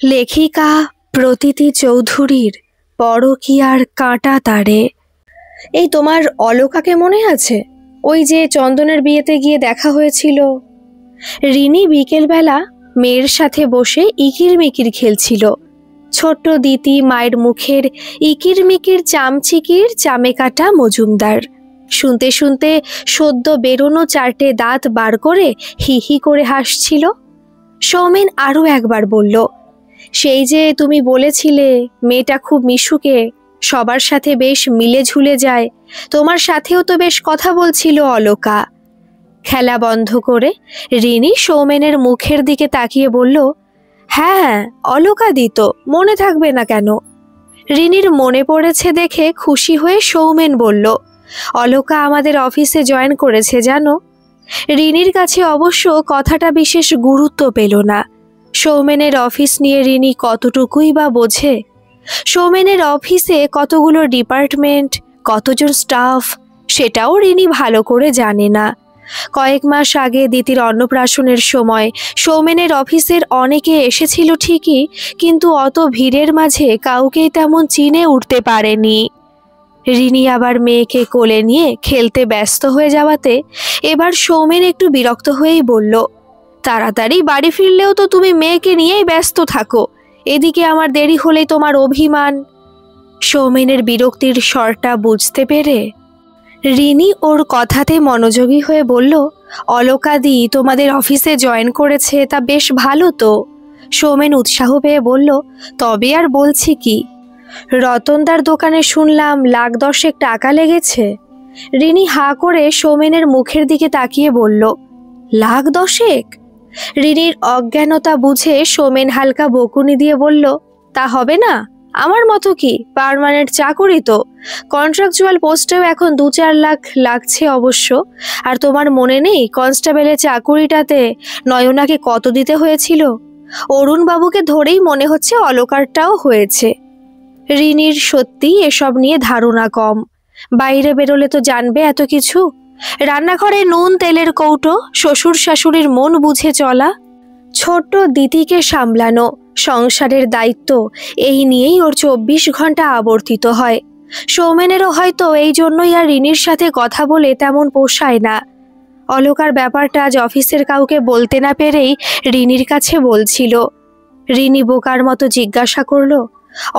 লেখিকা প্রতীতি চৌধুরীর পরকীয়ার কাঁটা তারে। এই তোমার অলোকাকে মনে আছে? ওই যে চন্দনের বিয়েতে গিয়ে দেখা হয়েছিল। রিনি বিকেলবেলা মেয়ের সাথে বসে ইকিরমিকির খেলছিল। ছোট্ট দিতি মায়ের মুখের ইকিরমিকির চামচিকির চামেকাটা মজুমদার শুনতে শুনতে সদ্য বেরোনো চারটে দাঁত বার করে হি হি করে হাসছিল। সৌমেন আরও একবার বলল, সেই যে তুমি বলেছিলে মেয়েটা খুব মিশুকে, সবার সাথে বেশ মিলে ঝুলে যায়, তোমার সাথেও তো বেশ কথা বলছিল অলোকা। খেলা বন্ধ করে রিনি সৌমেনের মুখের দিকে তাকিয়ে বলল, হ্যাঁ অলোকা দিত, মনে থাকবে না কেন? রিনির মনে পড়েছে দেখে খুশি হয়ে সৌমেন বলল, অলোকা আমাদের অফিসে জয়েন করেছে জানো। রিনির কাছে অবশ্য কথাটা বিশেষ গুরুত্ব পেল না। সৌমেনের অফিস নিয়ে রিনি কতটুকুই বা বোঝে? সৌমেনের অফিসে কতগুলো ডিপার্টমেন্ট, কতজন স্টাফ, সেটাও রিনি ভালো করে জানে না। কয়েক মাস আগে দিতির অন্নপ্রাশনের সময় সৌমেনের অফিসের অনেকে এসেছিল ঠিকই, কিন্তু অত ভিড়ের মাঝে কাউকেই তেমন চিনে উঠতে পারেনি। রিনি আবার মেয়েকে কোলে নিয়ে খেলতে ব্যস্ত হয়ে যাওয়াতে এবার সৌমেন একটু বিরক্ত হয়েই বলল, তাড়াতাড়ি বাড়ি ফিরলেও তো তুমি মেয়েকে নিয়েই ব্যস্ত থাকো, এদিকে আমার দেরি হলেই তোমার অভিমান। সৌমেনের বিরক্তির স্বরটা বুঝতে পেরে রিনি ওর কথাতে মনোযোগী হয়ে বলল, অলোকাদি তোমাদের অফিসে জয়েন করেছে, তা বেশ ভালো তো। সৌমেন উৎসাহ পেয়ে বলল, তবে আর বলছি কি, রতনদার দোকানে শুনলাম $10,00,000 টাকা লেগেছে। রিনি হাঁ করে সৌমেনের মুখের দিকে তাকিয়ে বলল, $10,00,000? রিনির অজ্ঞানতা বুঝে সৌমেন হালকা বকুনি দিয়ে বলল, তা হবে না? আমার মতো কি পার্মানেন্ট চাকুরি তো, কন্ট্রাকচুয়াল পোস্টেও এখন 2-4 লাখ লাগছে অবশ্য। আর তোমার মনে নেই কনস্টেবলের চাকুরিটাতে নয়নাকে কত দিতে হয়েছিল? অরুণ বাবুকে ধরেই মনে হচ্ছে অলকারটাও হয়েছে। রিনির সত্যি এসব নিয়ে ধারণা কম, বাইরে বেরোলে তো জানবে এত কিছু। রান্নাঘরে নুন তেলের কৌটো, শ্বশুর শাশুড়ির মন বুঝে চলা, ছোট্ট দিদিকে সামলানো, সংসারের দায়িত্ব, এই নিয়েই ওর 24 ঘন্টা আবর্তিত হয়। সৌমেনেরও হয়তো এই জন্যই আর রিনির সাথে কথা বলে তেমন পোষায় না। অলোকার ব্যাপারটা আজ অফিসের কাউকে বলতে না পেরেই রিনির কাছে বলছিল। রিনি বোকার মতো জিজ্ঞাসা করল,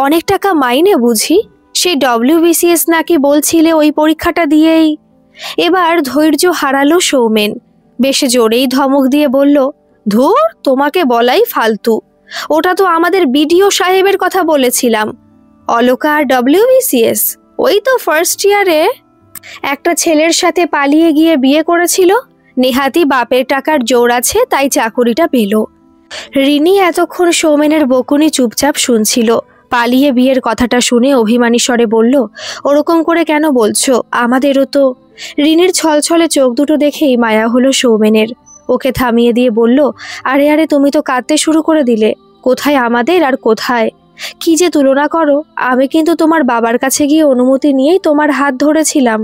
অনেক টাকা মাইনে বুঝি? সেই WBCS নাকি বলছিলে, ওই পরীক্ষাটা দিয়েই? এবার ধৈর্য হারালো সৌমেন, বেশ জোরেই ধমক দিয়ে বলল, ধুর, তোমাকে বলাই ফালতু, ওটা তো আমাদের বিডিও সাহেবের কথা বলেছিলাম। অলোকা আর WBCS? ওই তো ফার্স্ট ইয়ারে একটা ছেলের সাথে পালিয়ে গিয়ে বিয়ে করেছিল, নেহাতি বাপের টাকার জোর আছে তাই চাকুরিটা পেল। রিনি এতক্ষণ সৌমেনের বকুনি চুপচাপ শুনছিল। পালিয়ে বিয়ের কথাটা শুনে অভিমানী স্বরে বলল, ওরকম করে কেন বলছো, আমাদেরও তো। রিনির ছলছলে চোখ দুটো দেখেই মায়া হলো সৌমেনের। ওকে থামিয়ে দিয়ে বলল, আরে আরে, তুমি তো কাঁদতে শুরু করে দিলে। কোথায় আমাদের আর কোথায়, কি যে তুলনা করো। আমি কিন্তু তোমার বাবার কাছে গিয়ে অনুমতি নিয়েই তোমার হাত ধরেছিলাম।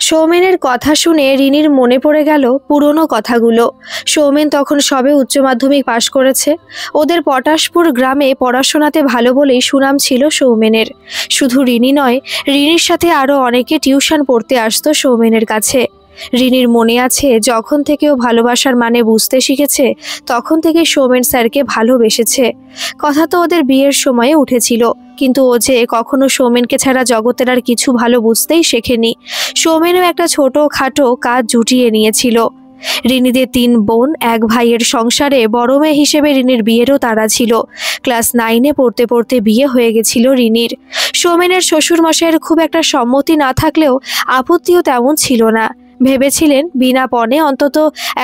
সৌমেনের কথা শুনে রিনির মনে পড়ে গেল পুরনো কথাগুলো। সৌমেন তখন সবে উচ্চ মাধ্যমিক পাশ করেছে। ওদের পটাশপুর গ্রামে পড়াশোনাতে ভালো বলেই সুনাম ছিল সৌমেনের। শুধু রিনি নয়, রিনির সাথে আরও অনেকে টিউশন পড়তে আসতো সৌমেনের কাছে। রিনির মনে আছে, যখন থেকে ও ভালোবাসার মানে বুঝতে শিখেছে তখন থেকে সৌমেন স্যারকে ভালোবেসেছে। কথা তো ওদের বিয়ের সময়ে উঠেছিল, কিন্তু ও যে কখনো সৌমেনকে ছাড়া জগতের আর কিছু ভালো বুঝতেই শেখেনি। সৌমেনও একটা ছোট খাটো কাজ জুটিয়ে নিয়েছিল। রিনিদের 3 বোন 1 ভাইয়ের সংসারে বড় মেয়ে হিসেবে রিনির বিয়েরও তাড়া ছিল। ক্লাস 9-এ পড়তে পড়তে বিয়ে হয়ে গেছিল রিনির। সৌমেনের শ্বশুরমশাইয়ের খুব একটা সম্মতি না থাকলেও আপত্তিও তেমন ছিল না। ভেবেছিলেন বিনা পণে অন্তত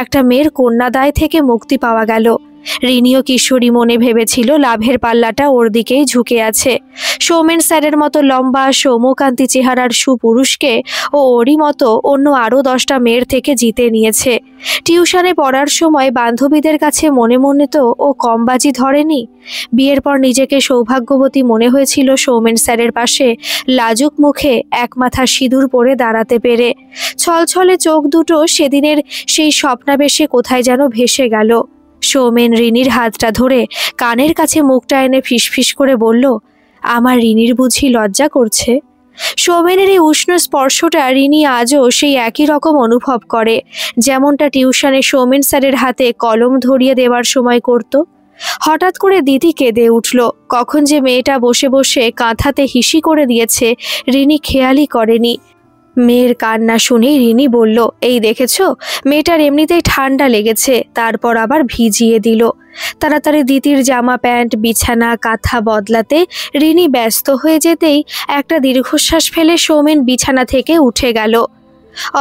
একটা মেয়ের কন্যাদায় থেকে মুক্তি পাওয়া গেল। রিনিও কিশোরী মনে ভেবেছিল লাভের পাল্লাটা ওর দিকেই ঝুঁকে আছে। সৌমেন স্যারের মতো লম্বা সৌম্যকান্তি চেহারার সুপুরুষকে ও ওরই মতো অন্য আরও 10টা মেয়ের থেকে জিতে নিয়েছে। টিউশনে পড়ার সময় বান্ধবীদের কাছে মনে মনে তো ও কম বাজি ধরেনি। বিয়ের পর নিজেকে সৌভাগ্যবতী মনে হয়েছিল সৌমেন স্যারের পাশে লাজুক মুখে এক মাথা সিঁদুর পরে দাঁড়াতে পেরে। ছলছলে চোখ দুটো সেদিনের সেই স্বপ্নাবেশে কোথায় যেন ভেসে গেল। সৌমেন রিনির হাতটা ধরে কানের কাছে মুখটা এনে ফিসফিস করে বলল, আমার রিনির বুঝি লজ্জা করছে? সৌমেনের এই উষ্ণ স্পর্শটা রিনি আজও সেই একই রকম অনুভব করে, যেমনটা টিউশনে সৌমেন স্যারের হাতে কলম ধরিয়ে দেওয়ার সময় করত। হঠাৎ করে দিদি কেঁদে উঠল। কখন যে মেয়েটা বসে বসে কাঁথাতে হিসি করে দিয়েছে রিনি খেয়ালই করেনি। মেয়ের কান্না শুনেই রিনি বলল, এই দেখেছো, মেয়েটার এমনিতেই ঠান্ডা লেগেছে, তারপর আবার ভিজিয়ে দিল। তাড়াতাড়ি দিদির জামা প্যান্ট বিছানা কাঁথা বদলাতে রিনি ব্যস্ত হয়ে যেতেই একটা দীর্ঘশ্বাস ফেলে সৌমেন বিছানা থেকে উঠে গেল।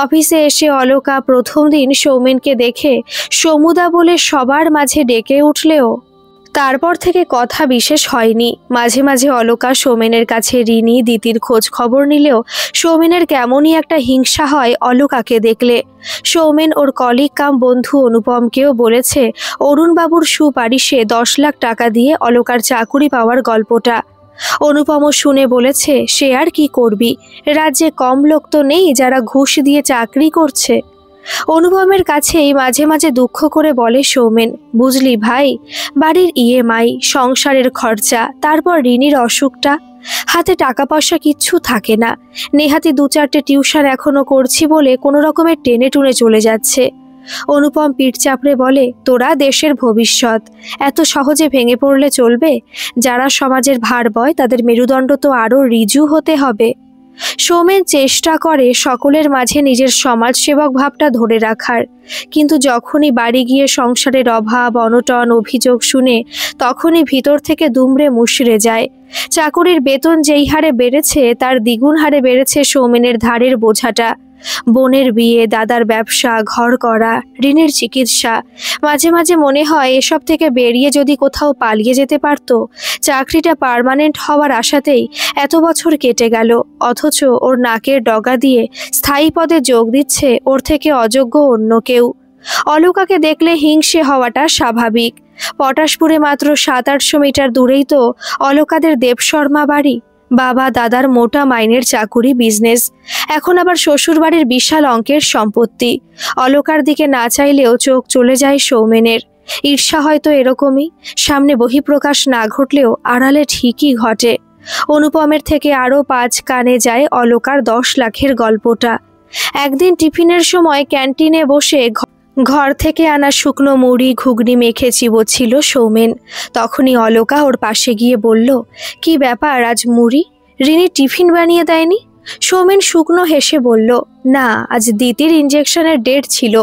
অফিসে এসে অলকা প্রথম দিন সৌমেনকে দেখে সমুদা বলে সবার মাঝে ডেকে উঠলেও তারপর থেকে কথা বিশেষ হয়নি। মাঝে মাঝে অলকা সৌমেনের কাছে রিনি দিদির খোঁজ খবর নিলেও সৌমেনের কেমনই একটা হিংসা হয় অলকাকে দেখলে। সৌমেন ওর কলিগ কাম বন্ধু অনুপমকেও বলেছে অরুণবাবুর সুপারিশে 10 লাখ টাকা দিয়ে অলকার চাকুরি পাওয়ার গল্পটা। অনুপমও শুনে বলেছে, সে আর কি করবি, রাজ্যে কম লোক তো নেই যারা ঘুষ দিয়ে চাকরি করছে। অনুপমের কাছেই মাঝে মাঝে দুঃখ করে বলে সৌমেন, বুঝলি ভাই, বাড়ির ইএমআই, সংসারের খরচা, তারপর রিনির অসুখটা, হাতে টাকা পয়সা কিচ্ছু থাকে না। নেহাতি 2-4টে টিউশন এখনো করছি বলে কোনো রকমের টেনে টুনে চলে যাচ্ছে। অনুপম পিঠ চাপড়ে বলে, তোরা দেশের ভবিষ্যৎ, এত সহজে ভেঙে পড়লে চলবে? যারা সমাজের ভার বয় তাদের মেরুদণ্ড তো আরও ঋজু হতে হবে। সৌমেন চেষ্টা করে সকলের মাঝে নিজের সমাজসেবক ভাবটা ধরে রাখার, কিন্তু যখনই বাড়ি গিয়ে সংসারের অভাব অনটন অভিযোগ শুনে তখনই ভিতর থেকে দুমড়ে মুষড়ে যায়। চাকুরির বেতন যেই হারে বেড়েছে তার দ্বিগুণ হারে বেড়েছে সৌমেনের ধারের বোঝাটা। বোনের বিয়ে, দাদার ব্যবসা, ঘর করা, ঋণের চিকিৎসা। মাঝে মাঝে মনে হয় এসব থেকে বেরিয়ে যদি কোথাও পালিয়ে যেতে পারত। চাকরিটা পার্মানেন্ট হওয়ার আশাতেই এত বছর কেটে গেল, অথচ ওর নাকের ডগা দিয়ে স্থায়ী পদে যোগ দিচ্ছে ওর থেকে অযোগ্য অন্য কেউ। অলকাকে দেখলে হিংসে হওয়াটা স্বাভাবিক। পটাশপুরে মাত্র 700-800 মিটার দূরেই তো অলকাদের দেবশর্মা বাড়ি। বাবা দাদার মোটা মাইনের চাকুরি, বিজনেস, এখন আবার শ্বশুরবাড়ির বিশাল অঙ্কের সম্পত্তি। অলকার দিকে না চাইলেও চোখ চলে যায় সৌমেনের। ঈর্ষা হয়তো এরকমই, সামনে বহিঃপ্রকাশ না ঘটলেও আড়ালে ঠিকই ঘটে। অনুপমের থেকে আরও 5 কানে যায় অলকার 10 লাখের গল্পটা। একদিন টিফিনের সময় ক্যান্টিনে বসে ঘর থেকে আনা শুকনো মুড়ি ঘুগনি মেখে চিবোচ্ছিল সৌমেন। তখনই অলকা ওর পাশে গিয়ে বলল, কি ব্যাপার, আজ মুড়ি? রিনি টিফিন বানিয়ে দেয়নি? সৌমেন শুকনো হেসে বলল, না, আজ দিদির ইঞ্জেকশনের ডেট ছিল,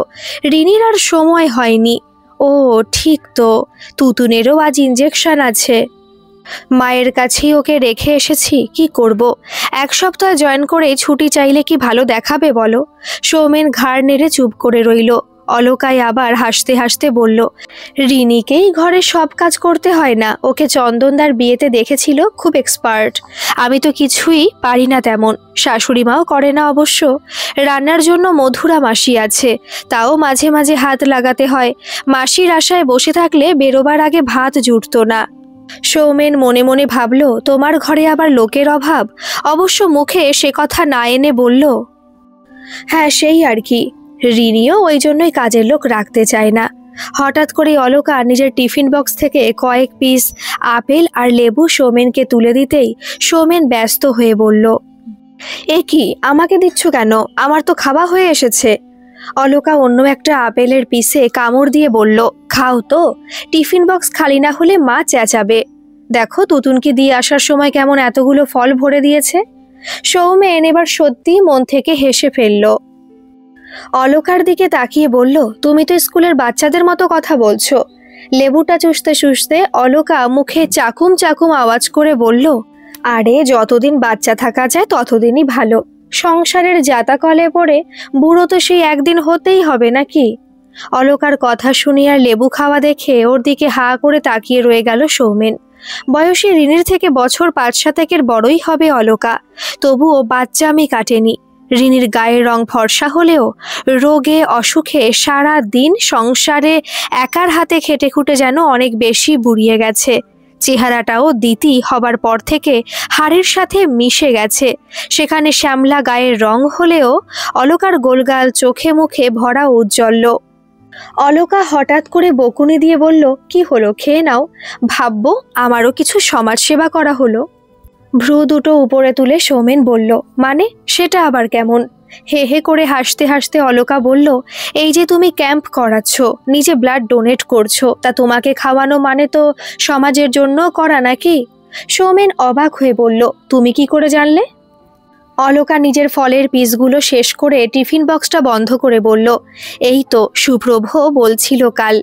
রিনির আর সময় হয়নি। ও ঠিক তো, তুতুনেরও আজ ইঞ্জেকশন আছে। মায়ের কাছেই ওকে রেখে এসেছি, কি করব? 1 সপ্তাহ জয়েন করেই ছুটি চাইলে কি ভালো দেখাবে বলো? সৌমেন ঘাড় নেড়ে চুপ করে রইল। অলকাই আবার হাসতে হাসতে বলল, রিনিকেই ঘরে সব কাজ করতে হয় না, ওকে চন্দনদার বিয়েতে দেখেছিল, খুব এক্সপার্ট। আমি তো কিছুই পারি না তেমন, শাশুড়ি মাও করে না অবশ্য। রান্নার জন্য মধুরা মাসি আছে, তাও মাঝে মাঝে হাত লাগাতে হয়। মাসির আশায় বসে থাকলে বেরোবার আগে ভাত জুটতো না। সৌমেন মনে মনে ভাবল, তোমার ঘরে আবার লোকের অভাব? অবশ্য মুখে সে কথা না এনে বলল, হ্যাঁ সেই আর কি। রিনিও ওই জন্যই কাজের লোক রাখতে চায় না। হঠাৎ করে অলকা নিজের টিফিন বক্স থেকে কয়েক পিস আপেল আর লেবু সৌমেনকে তুলে দিতেই সৌমেন ব্যস্ত হয়ে বলল, এ কি, আমাকে দিচ্ছ কেন? আমার তো খাওয়া হয়ে এসেছে। অলকা অন্য একটা আপেলের পিসে কামড় দিয়ে বলল, খাও তো, টিফিন বক্স খালি না হলে মা চেঁচাবে। দেখো তুতুনকে দিয়ে আসার সময় কেমন এতগুলো ফল ভরে দিয়েছে। সৌমেন এবার সত্যি মন থেকে হেসে ফেলল। অলকার দিকে তাকিয়ে বলল, তুমি তো স্কুলের বাচ্চাদের মতো কথা বলছো। লেবুটা চুষতে চুষতে অলকা মুখে চাকুম চাকুম আওয়াজ করে বলল, আরে যতদিন বাচ্চা থাকা যায় ততদিনই ভালো। সংসারের জাতাকলে পড়ে বুড়ো তো সেই একদিন হতেই হবে নাকি? অলকার কথা শুনে আর লেবু খাওয়া দেখে ওর দিকে হা করে তাকিয়ে রয়ে গেল সৌমেন। বয়সে রিনির থেকে বছর 5-7 বড়ই হবে অলকা, তবুও বাচ্চামি কাটেনি। রিনির গায়ের রং ফর্সা হলেও রোগে অসুখে সারা দিন সংসারে একার হাতে খেটে খুঁটে যেন অনেক বেশি বুড়িয়ে গেছে। চেহারাটাও দিতি হবার পর থেকে হাড়ের সাথে মিশে গেছে। সেখানে শ্যামলা গায়ের রং হলেও অলকার গোলগাল, চোখে মুখে ভরা ঔজ্জ্বল্য। অলকা হঠাৎ করে বকুনি দিয়ে বলল, কি হলো, খেয়ে নাও, ভাববো আমারও কিছু সমাজসেবা করা হলো। ভ্রু দুটো উপরে তুলে সৌমেন বলল, মানে সেটা আবার কেমন? হে হে করে হাসতে হাসতে অলকা বলল, এই যে তুমি ক্যাম্প করাচ্ছ, নিজে ব্লাড ডোনেট করছো, তা তোমাকে খাওয়ানো মানে তো সমাজের জন্য করা নাকি? সৌমেন অবাক হয়ে বলল, তুমি কি করে জানলে? অলকা নিজের ফলের পিসগুলো শেষ করে টিফিন বক্সটা বন্ধ করে বলল, এই তো সুপ্রভ বলছিল কাল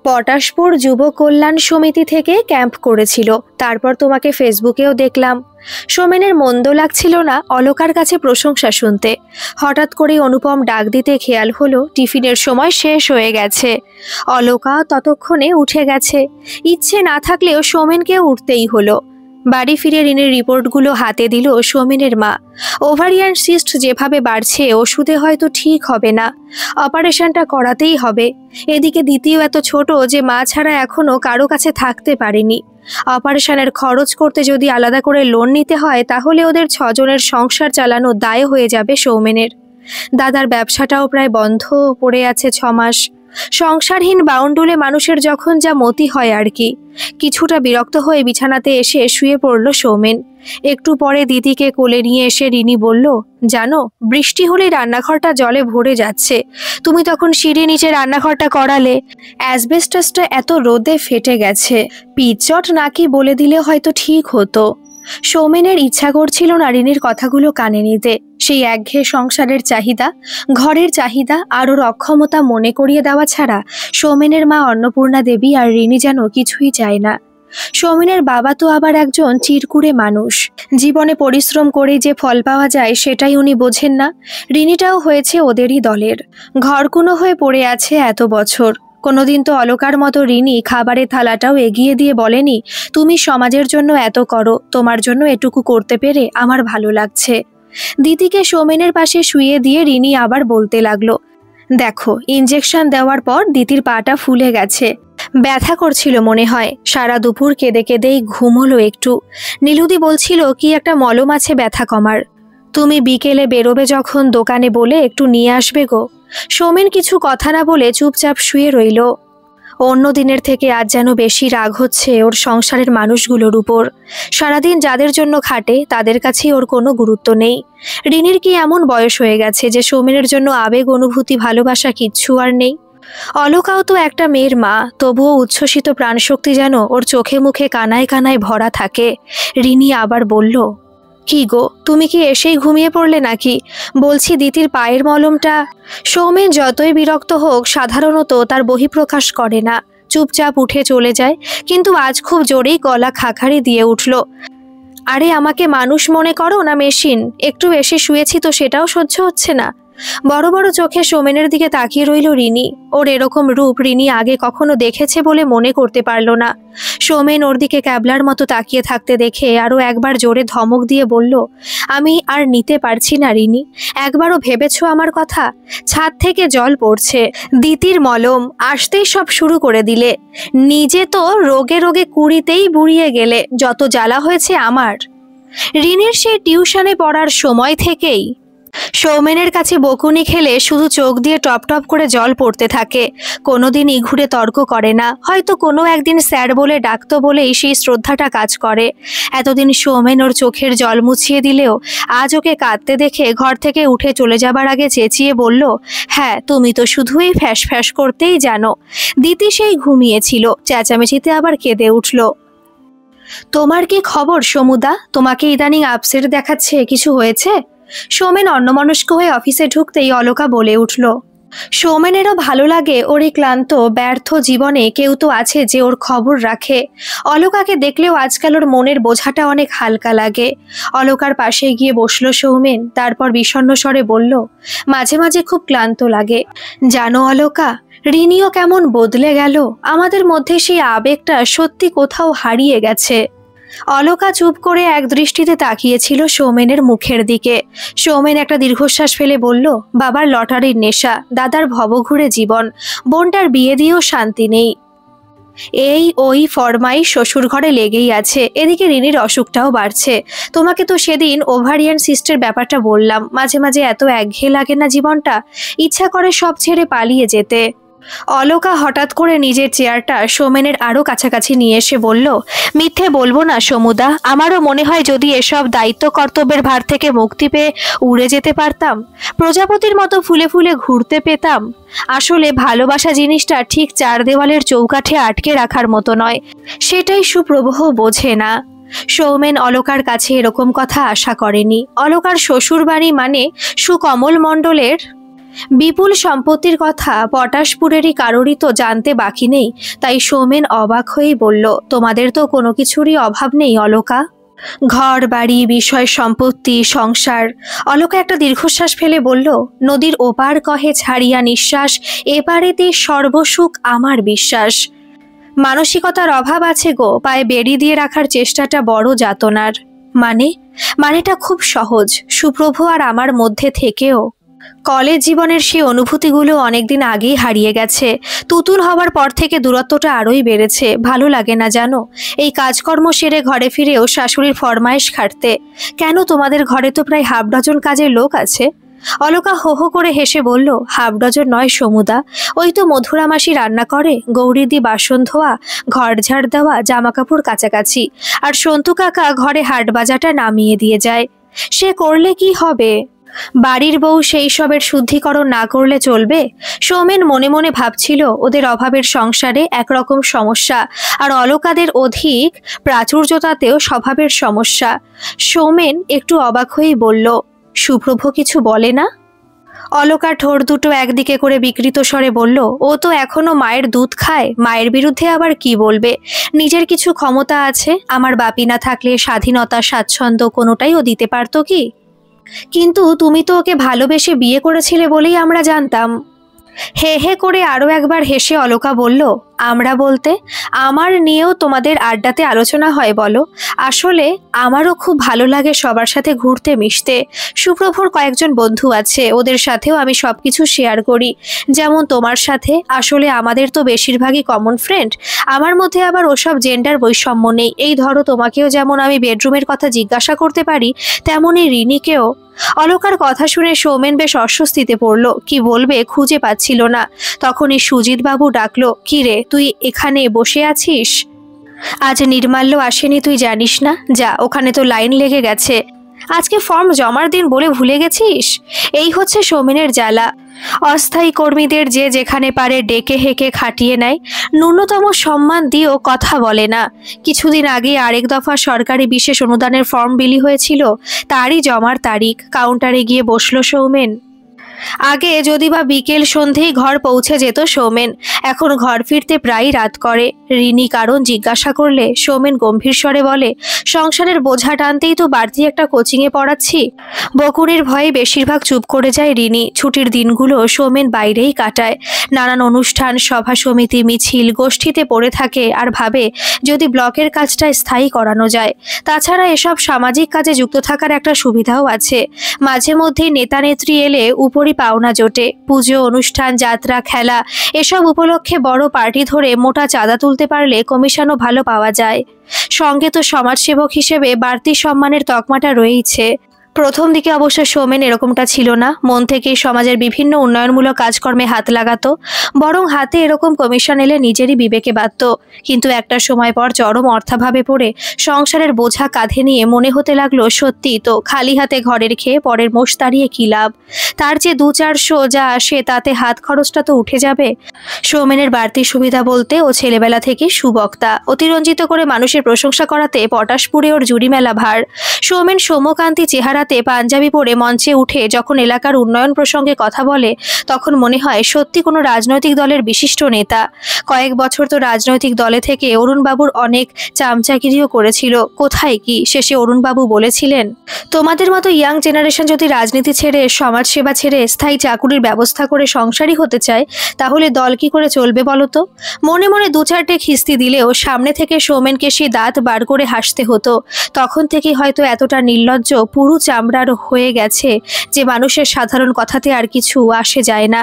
পটাশপুর যুব কল্যাণ সমিতি থেকে ক্যাম্প করেছিল, তারপর তোমাকে ফেসবুকেও দেখলাম। সৌমেনের মন্দ লাগছিল না অলকার কাছে প্রশংসা শুনতে। হঠাৎ করে অনুপম ডাক দিতে খেয়াল হলো টিফিনের সময় শেষ হয়ে গেছে। অলকা ততক্ষণে উঠে গেছে। ইচ্ছে না থাকলেও সৌমেনকেও উঠতেই হলো। বাড়ি ফিরে রিনির রিপোর্টগুলো হাতে দিল সৌমেনের মা। ওভারিয়ান সিস্ট যেভাবে বাড়ছে ওষুধে হয়তো ঠিক হবে না, অপারেশনটা করাতেই হবে। এদিকে দ্বিতীয় এত ছোট যে মা ছাড়া এখনো কারো কাছে থাকতে পারেনি। অপারেশনের খরচ করতে যদি আলাদা করে লোন নিতে হয় তাহলে ওদের 6 জনের সংসার চালানো দায় হয়ে যাবে সৌমেনের। দাদার ব্যবসাটাও প্রায় বন্ধ পড়ে আছে 6 মাস। সংসারহীন বাউন্ডুলে মানুষের যখন যা মতি হয় আর কি। কিছুটা বিরক্ত হয়ে বিছানাতে এসে শুয়ে পড়ল সৌমেন। একটু পরে দিদিকে কোলে নিয়ে এসে রিনি বলল, জানো বৃষ্টি হলে রান্নাঘরটা জলে ভরে যাচ্ছে, তুমি তখন সিঁড়ি নিচে রান্নাঘরটা করালে, অ্যাসবেস্টাসটা এত রোদে ফেটে গেছে, পিচট নাকি বলে দিলে হয়তো ঠিক হতো। সৌমেনের ইচ্ছা করছিল না রিনির কথাগুলো কানে নিতে। সেই একঘেয়ে সংসারের চাহিদা, ঘরের চাহিদা আর ওর অক্ষমতা মনে করিয়ে দেওয়া ছাড়া সৌমেনের মা অন্নপূর্ণা দেবী আর রিনি যেন কিছুই চায় না। সৌমেনের বাবা তো আবার একজন চিরকুড়ে মানুষ। জীবনে পরিশ্রম করে যে ফল পাওয়া যায় সেটাই উনি বোঝেন না। রিনিটাও হয়েছে ওদেরই দলের, ঘরকুনো হয়ে পড়ে আছে এত বছর। কোনোদিন তো অলকার মতো রিনি খাবারের থালাটাও এগিয়ে দিয়ে বলেনি, তুমি সমাজের জন্য এত করো, তোমার জন্য এটুকু করতে পেরে আমার ভালো লাগছে। দিদিকে সৌমেনের পাশে শুইয়ে দিয়ে রিনি আবার বলতে লাগলো, দেখো ইঞ্জেকশন দেওয়ার পর দিদির পাটা ফুলে গেছে, ব্যথা করছিল মনে হয়, সারা দুপুর কেঁদে কেঁদেই ঘুম হলো একটু। নীলুদি বলছিল কি একটা মলম আছে ব্যথা কমার, তুমি বিকেলে বেরোবে যখন দোকানে বলে একটু নিয়ে আসবে গো। সৌমেন কিছু কথা না বলে চুপচাপ শুয়ে রইল। অন্য দিনের থেকে আজ যেন বেশি রাগ হচ্ছে ওর সংসারের মানুষগুলোর উপর। সারাদিন যাদের জন্য খাটে তাদের কাছেই ওর কোনো গুরুত্ব নেই। রিনির কি এমন বয়স হয়ে গেছে যে সৌমেনের জন্য আবেগ, অনুভূতি, ভালোবাসা কিচ্ছু আর নেই? অলকাও তো একটা মেয়ের মা, তবুও উচ্ছ্বসিত প্রাণশক্তি যেন ওর চোখে মুখে কানায় কানায় ভরা থাকে। রিনি আবার বলল, কি গো তুমি কি এসেই ঘুমিয়ে পড়লে নাকি? বলছি দিদির পায়ের মলমটা। সৌমেন যতই বিরক্ত হোক সাধারণত তার বহিঃপ্রকাশ করে না, চুপচাপ উঠে চলে যায়। কিন্তু আজ খুব জোরেই গলা খাখারি দিয়ে উঠল, আরে আমাকে মানুষ মনে করো না মেশিন? একটু বেশি শুয়েছি তো সেটাও সহ্য হচ্ছে না? বড় বড় চোখে সৌমেনের দিকে তাকিয়ে রইল রিনি। ওর এরকম রূপ রিনি আগে কখনো দেখেছে বলে মনে করতে পারল না। সৌমেন ওর দিকে ক্যাবলার মতো তাকিয়ে থাকতে দেখে আরও একবার জোরে ধমক দিয়ে বলল, আমি আর নিতে পারছি না রিনি, একবারও ভেবেছো আমার কথা? ছাদ থেকে জল পড়ছে, দিতির মলম আসতেই সব শুরু করে দিলে, নিজে তো রোগে রোগে কুড়িতেই বুড়িয়ে গেলে, যত জ্বালা হয়েছে আমার। রিনির সেই টিউশনে পড়ার সময় থেকেই সৌমেনের কাছে বকুনি খেলে শুধু চোখ দিয়ে টপ টপ করে জল পড়তে থাকে। কোনোদিনই ঘুরে তর্ক করে না, হয়তো কোনো একদিন স্যার বলে ডাকতো বলেই সেই শ্রদ্ধাটা কাজ করে। এতদিন সৌমেন ওর চোখের জল মুছিয়ে দিলেও আজ ওকে কাঁদতে দেখে ঘর থেকে উঠে চলে যাবার আগে চেঁচিয়ে বলল, হ্যাঁ তুমি তো শুধুই ফ্যাস ফ্যাস করতেই জানো। দিতি সেই ঘুমিয়েছিল, চেঁচামেচিতে আবার কেঁদে উঠল। তোমার কি খবর সমুদা? তোমাকে ইদানিং আপসেট দেখাচ্ছে, কিছু হয়েছে? সৌমেন অন্যমনস্ক হয়ে অফিসে ঢুকতেই অলকা বলে উঠল। সৌমেনেরও ভালো লাগে ওর এই ক্লান্ত ব্যর্থ জীবনে কেউ তো আছে যে ওর খবর রাখে। অলকাকে দেখলেও আজকাল ওর মনের বোঝাটা অনেক হালকা লাগে। অলকার পাশে গিয়ে বসলো সৌমেন, তারপর বিষণ্ণ স্বরে বলল, মাঝে মাঝে খুব ক্লান্ত লাগে জানো অলকা, রিনিও কেমন বদলে গেল, আমাদের মধ্যে সেই আবেগটা সত্যি কোথাও হারিয়ে গেছে। অলকা চুপ করে এক দৃষ্টিতে তাকিয়েছিল সৌমেনের মুখের দিকে। সৌমেন একটা দীর্ঘশ্বাস ফেলে বলল, বাবার লটারির নেশা, দাদার ভবঘুরে জীবন, বোনটার বিয়ে দিয়েও শান্তি নেই, এই ওই ফরমাইশ শ্বশুর ঘরে লেগেই আছে। এদিকে রিনির অসুখটাও বাড়ছে। তোমাকে তো সেদিন ওভারিয়ান সিস্টের ব্যাপারটা বললাম, মাঝে মাঝে এত একঘেয়ে লাগে না জীবনটা, ইচ্ছা করে সব ছেড়ে পালিয়ে যেতে। অলকা হঠাৎ করে নিজের চেয়ারটা সৌমেনের আরো কাছাকাছি নিয়ে এসে বলল, মিথ্যে বলবো না সমুদা, আমারও মনে হয় যদি এসব দায়িত্ব কর্তব্যের ভার থেকে মুক্তি পেয়ে উড়ে যেতে পারতাম, প্রজাপতির মতো ফুলে ফুলে ঘুরতে পেতাম। আসলে ভালোবাসা জিনিসটা ঠিক চার দেওয়ালের চৌকাঠে আটকে রাখার মতো নয়, সেটাই সুপ্রভহ বোঝে না। সৌমেন অলকার কাছে এরকম কথা আশা করেনি। অলকার শ্বশুরবাড়ি মানে সুকমল মণ্ডলের বিপুল সম্পত্তির কথা পটাশপুরেরই কারোরই তো জানতে বাকি নেই। তাই সৌমেন অবাক হয়েই বলল, তোমাদের তো কোনো কিছুরই অভাব নেই অলকা? ঘর বাড়ি বিষয় সম্পত্তি সংসার। অলকা একটা দীর্ঘশ্বাস ফেলে বলল, নদীর ওপার কহে ছাড়িয়া নিঃশ্বাস, এপারেতে সর্বসুখ আমার বিশ্বাস। মানসিকতার অভাব আছে গো, পায়ে বেড়ি দিয়ে রাখার চেষ্টাটা বড় যাতনার। মানেটা খুব সহজ, সুপ্রভ আর আমার মধ্যে থেকেও। কলেজ জীবনের সেই অনুভূতিগুলো অনেকদিন আগেই হারিয়ে গেছে। তুতুন হওয়ার পর থেকে দূরত্বটা আরোই বেড়েছে। ভালো লাগে না জানো এই কাজকর্ম সেরে ঘরে ফিরেও শাশুড়ির ফরমায়েশ খাটতে। কেন, তোমাদের ঘরে তো প্রায় হাফ ডজন কাজের লোক আছে। অলকা হো হো করে হেসে বলল, হাফ ডজন নয় সমুদা, ওই তো মধুরা মাসি রান্না করে, গৌরীদি বাসন ধোয়া, ঘর ঝাড় দেওয়া, জামা কাপড় কাচাকাচি, আর সন্তু কাকা ঘরে হাট বাজারটা নামিয়ে দিয়ে যায়। সে করলে কি হবে? বাড়ির বউ সেই সবের শুদ্ধিকরণ না করলে চলবে? সৌমেন মনে মনে ভাবছিল ওদের অভাবের সংসারে একরকম সমস্যা, আর অলকাদের অধিক প্রাচুর্যতাতেও স্বভাবের সমস্যা। সৌমেন একটু অবাক হয়েই বলল, সুপ্রভ কিছু বলে না? অলকা ঠোঁট দুটো একদিকে করে বিকৃত স্বরে বলল, ও তো এখনো মায়ের দুধ খায়, মায়ের বিরুদ্ধে আবার কি বলবে? নিজের কিছু ক্ষমতা আছে, আমার বাপি না থাকলে স্বাধীনতা স্বাচ্ছন্দ্য কোনোটাই ও দিতে পারতো কি? কিন্তু তুমি তো ওকে ভালোবেসে বিয়ে করেছিলে বলেই আমরা জানতাম। হে হে করে আরও একবার হেসে অলকা বলল, আমরা বলতে আমার নিয়েও তোমাদের আড্ডাতে আলোচনা হয় বলো? আসলে আমারও খুব ভালো লাগে সবার সাথে ঘুরতে মিশতে। সুপ্রভর কয়েকজন বন্ধু আছে, ওদের সাথেও আমি সব কিছু শেয়ার করি, যেমন তোমার সাথে। আসলে আমাদের তো বেশিরভাগই কমন ফ্রেন্ড, আমার মধ্যে আবার ওসব জেন্ডার বৈষম্য নেই। এই ধরো তোমাকেও যেমন আমি বেডরুমের কথা জিজ্ঞাসা করতে পারি, তেমনই রিনিকেও। অলকার কথা শুনে সৌমেন বেশ অস্বস্তিতে পড়ল, কি বলবে খুঁজে পাচ্ছিল না। তখনই সুজিত বাবু ডাকলো, কি রে তুই এখানে বসে আছিস? আজ নির্মাল্য আসেনি তুই জানিস না? যা, ওখানে তো লাইন লেগে গেছে। আজকে ফর্ম জমার দিন বলে ভুলে গেছিস? এই হচ্ছে সৌমেনের জ্বালা। অস্থায়ী কর্মীদের যে যেখানে পারে ডেকে হেঁকে খাটিয়ে নেয়, ন্যূনতম সম্মান দিয়েও কথা বলে না। কিছুদিন আগে আরেক দফা সরকারি বিশেষ অনুদানের ফর্ম বিলি হয়েছিল, তারই জমার তারিখ। কাউন্টারে গিয়ে বসল সৌমেন। আগে যদি বা বিকেল সন্ধেই ঘর পৌঁছে যেত সৌমেন, এখন ঘর ফিরতে প্রায়ই রাত করে। রিনি কারণ জিজ্ঞাসা করলে সৌমেন গম্ভীর স্বরে বলে, সংসারের বোঝা টানতেই তো বাড়তি একটা কোচিংয়ে পড়াচ্ছি। বকুনির ভয়ে বেশিরভাগ চুপ করে যায় রিনি। ছুটির দিনগুলো সৌমেন বাইরেই কাটায়, নানান অনুষ্ঠান সভা সমিতি মিছিল গোষ্ঠীতে পড়ে থাকে, আর ভাবে যদি ব্লকের কাজটা স্থায়ী করানো যায়। তাছাড়া এসব সামাজিক কাজে যুক্ত থাকার একটা সুবিধাও আছে, মাঝে মধ্যে নেতা নেত্রী এলে উপরি পাওনা জোটে। পুজো অনুষ্ঠান যাত্রা খেলা এসব উপলক্ষে বড় পার্টি ধরে মোটা চাঁদা তুলতে পারলে কমিশনও ভালো পাওয়া যায়। সঙ্গে তো সমাজসেবক হিসেবে বাড়তি সম্মানের তকমাটা রয়েইছে। প্রথম দিকে অবশ্য সৌমেন এরকমটা ছিল না, মন থেকেই সমাজের বিভিন্ন উন্নয়নমূলক কাজকর্মে হাত লাগাতো, বরং হাতে এরকম কমিশন এলে নিজেরই বিবেকে বাধত। কিন্তু একটা সময় পর চরম অর্থাভাবে পড়ে সংসারের বোঝা কাঁধে নিয়ে মনে হতে লাগলো, সত্যি তো খালি হাতে ঘরের খেয়ে পরের মোষ তাড়িয়ে কী লাভ? তার যে 2-400 যা আসে তাতে হাত খরচটা তো উঠে যাবে। সৌমেনের বাড়তি সুবিধা বলতে ও ছেলেবেলা থেকে সুবক্তা, অতিরঞ্জিত করে মানুষের প্রশংসা করাতে পটাশপুরে ওর জুড়ি মেলা ভার। সৌমেন সৌম্যকান্তি চেহারাতে পাঞ্জাবি পরে মঞ্চে উঠে যখন এলাকার উন্নয়ন প্রসঙ্গে কথা বলে, তখন মনে হয় সত্যি কোনো রাজনৈতিক দলের বিশিষ্ট নেতা। কয়েক বছর তো রাজনৈতিক দলে থেকে অরুণবাবুর অনেক চামচাগিরিও করেছিল। কোথায় কি শেষে অরুণবাবু বলেছিলেন, তোমাদের মতো ইয়াং জেনারেশন যদি রাজনীতি ছেড়ে সমাজসেবা ছেড়ে স্থায়ী চাকুরির ব্যবস্থা করে সংসারী হতে চায়, তাহলে দল কি করে চলবে বলো তো? মনে মনে 2-4টে খিস্তি দিলেও সামনে থেকে সৌমেনকে সে দাঁত বার করে হাসতে হতো। তখন থেকেই হয়তো এতটা নির্লজ্জ পুরু চামড়ার হয়ে গেছে যে মানুষের সাধারণ কথাতে আর কিছু আসে যায় না।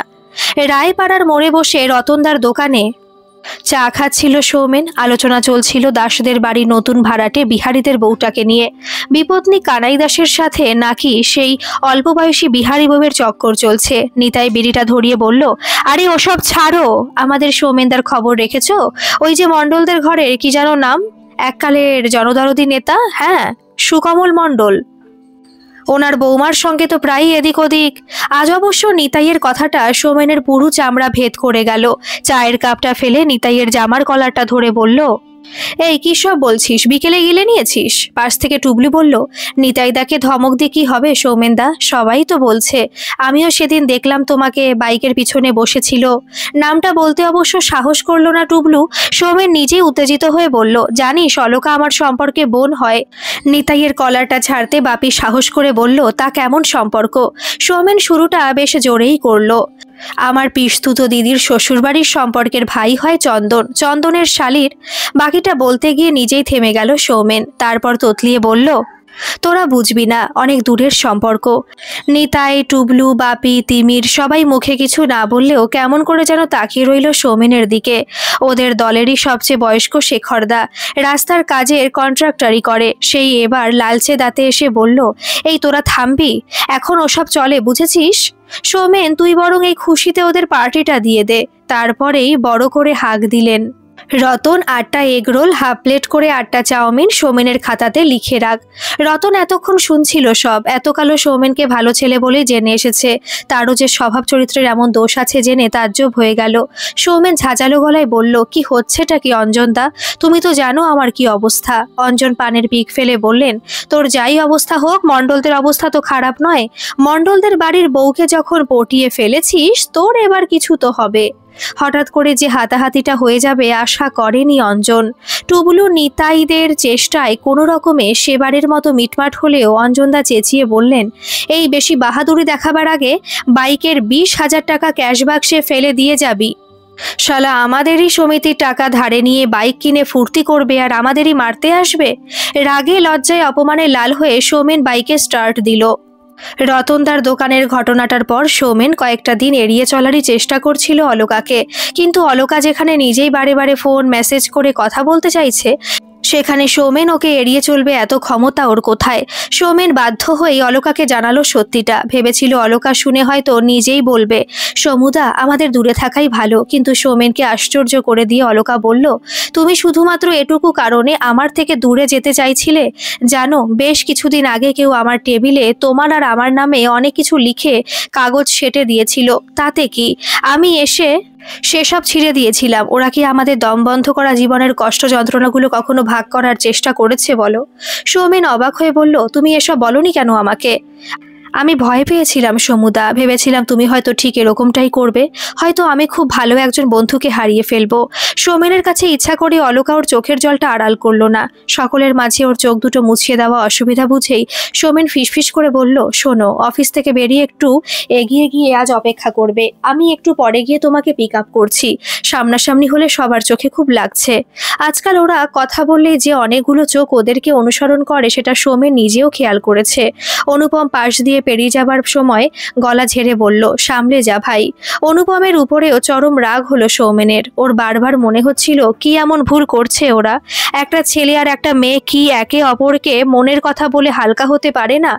রায়পাড়ার মোড়ে বসে রতনদার দোকানে চা খাচ্ছিল সৌমেন। আলোচনা চলছিল দাসদের বাড়ি নতুন ভাড়াটে বিহারীদের বউটাকে নিয়ে। বিপত্নী কানাই দাসের সাথে নাকি সেই অল্প বয়সী বিহারী বউয়ের চক্কর চলছে। নিতাই বিড়িটা ধরিয়ে বলল, আরে ওসব ছাড়ো, আমাদের সৌমেনদার খবর রেখেছো? ওই যে মণ্ডলদের ঘরের কি যেন নাম, এককালের জনদরদি নেতা, হ্যাঁ, সুকমল মণ্ডল। ওনার বৌমার সঙ্গে তো প্রায়ই এদিক ওদিক। আজ অবশ্য নিতাইয়ের কথাটা সৌমেনের পুরু চামড়া ভেদ করে গেল। চায়ের কাপটা ফেলে নিতাইয়ের জামার কলারটা ধরে বলল, এই কি সব বলছিস? বিকেলে গিলে নিয়েছিস? পাশ থেকে টুবলি বলল, নিতাইদাকে ধমক দিয়ে কি হবে সৌমেনদা? সবাই তো বলছে। আমিও সেদিন দেখলাম তোমাকে বাইকের পিছনে বসেছিল। নামটা বলতে অবশ্য সাহস করলো না টুবলু। সৌমেন নিজেই উত্তেজিত হয়ে বলল, জানিস অলকা আমার সম্পর্কে বোন হয়। নিতাইয়ের কলারটা ছাড়তে বাপি সাহস করে বলল, তা কেমন সম্পর্ক? সৌমেন শুরুটা বেশ জোরেই করলো, আমার পিসতুতো দিদির শ্বশুরবাড়ির সম্পর্কের ভাই হয় চন্দন, চন্দনের শালীর। বাকিটা বলতে গিয়ে নিজেই থেমে গেল সৌমেন। তারপর তোতলিয়ে বলল, তোরা বুঝবি না, অনেক দূরের সম্পর্ক। নিতাই, টুবলু, বাপি, তিমির সবাই মুখে কিছু না বললেও কেমন করে যেন তাকিয়ে রইল সৌমেনের দিকে। ওদের দলেরই সবচেয়ে বয়স্ক শেখরদা, রাস্তার কাজের কন্ট্রাক্টরি করে। সেই এবার লালচে দাঁতে এসে বলল, এই তোরা থামবি? এখন ওসব চলে, বুঝেছিস? সৌমেন, তুই বরং এই খুশিতে ওদের পার্টিটা দিয়ে দে। তারপরেই বড় করে হাঁক দিলেন। রতন, 8টা এগরোল, হাফ প্লেট করে 8টা চাউমিন সৌমেনের খাতাতে লিখে রাখ। রতন এতক্ষণ শুনছিল সব। এতকালও সৌমেনকে ভালো ছেলে বলেই জেনে এসেছে। তারও যে স্বভাব চরিত্রের এমন দোষ আছে জেনে তাজ্জব হয়ে গেল। সৌমেন ঝাঁঝালো গলায় বলল, কি হচ্ছেটা কি অঞ্জনদা? তুমি তো জানো আমার কি অবস্থা। অঞ্জন পানের পিক ফেলে বললেন, তোর যাই অবস্থা হোক, মণ্ডলদের অবস্থা তো খারাপ নয়। মণ্ডলদের বাড়ির বউকে যখন পটিয়ে ফেলেছিস, তোর এবার কিছু তো হবে। হঠাৎ করে যে হাতাহাতিটা হয়ে যাবে আশা করেনি অঞ্জন। টুবলু নিতাইদের চেষ্টায় কোনো রকমে সেবারের মতো মিটমাট হলেও অঞ্জনদা চেঁচিয়ে বললেন, এই বেশি বাহাদুরি দেখাবার আগে বাইকের 20,000 টাকা ক্যাশ বাক্সে ফেলে দিয়ে যাবি। শালা আমাদেরই সমিতির টাকা ধারে নিয়ে বাইক কিনে ফুর্তি করবে আর আমাদেরই মারতে আসবে। রাগে লজ্জায় অপমানে লাল হয়ে সৌমেন বাইকে স্টার্ট দিল। রতনদার দোকানের ঘটনাটার পর সৌমেন কয়েকটা দিন এড়িয়ে চলারই চেষ্টা করছিল অলকাকে। কিন্তু অলকা যেখানে নিজেই বারে বারে ফোন মেসেজ করে কথা বলতে চাইছে, সেখানে সৌমেন ওকে এড়িয়ে চলবে এত ক্ষমতা ওর কোথায়? সৌমেন বাধ্য হয়ে অলকাকে জানালো সত্যিটা। ভেবেছিল অলকা শুনে হয়তো নিজেই বলবে, সমুদা, আমাদের দূরে থাকাই ভালো। কিন্তু সৌমেনকে আশ্চর্য করে দিয়ে অলকা বলল, তুমি শুধুমাত্র এটুকু কারণে আমার থেকে দূরে যেতে চাইছিলে? জানো, বেশ কিছুদিন আগে কেউ আমার টেবিলে তোমার আর আমার নামে অনেক কিছু লিখে কাগজ সেটে দিয়েছিল। তাতে কি? আমি এসে সেসব ছিঁড়ে দিয়েছিলাম। ওরা কি আমাদের দম বন্ধ করা জীবনের কষ্ট যন্ত্রণাগুলো কখনো ভাগ করার চেষ্টা করেছে বলো? সৌমেন অবাক হয়ে বলল, তুমি এসব বলনি কেন আমাকে? আমি ভয় পেয়েছিলাম সমুদা, ভেবেছিলাম তুমি হয়তো ঠিক এরকমটাই করবে। হয়তো আমি খুব ভালো একজন বন্ধুকে হারিয়ে ফেলবো। সৌমেনের কাছে ইচ্ছা করে অলকা ওর চোখের জলটা আড়াল করলো না। সকলের মাঝে ওর চোখ দুটো মুছিয়ে দেওয়া অসুবিধা বুঝেই সৌমেন ফিসফিস করে বলল, শোনো, অফিস থেকে বেরিয়ে একটু এগিয়ে গিয়ে আজ অপেক্ষা করবে। আমি একটু পরে গিয়ে তোমাকে পিক আপ করছি। সামনাসামনি হলে সবার চোখে খুব লাগছে। আজকাল ওরা কথা বললে যে অনেকগুলো চোখ ওদেরকে অনুসরণ করে সেটা সৌমেন নিজেও খেয়াল করেছে। অনুপম পাশ দিয়ে পেরিয়ে যাবার সময় গলা ঝেড়ে বলল, সামলে যা ভাই। অনুপমের উপরেও চরম রাগ হলো সৌমেনের। ওর বারবার মনে হচ্ছিল কি এমন ভুল করছে ওরা। একটা ছেলে আর একটা মেয়ে কি একে অপরকে মনের কথা বলে হালকা হতে পারে না?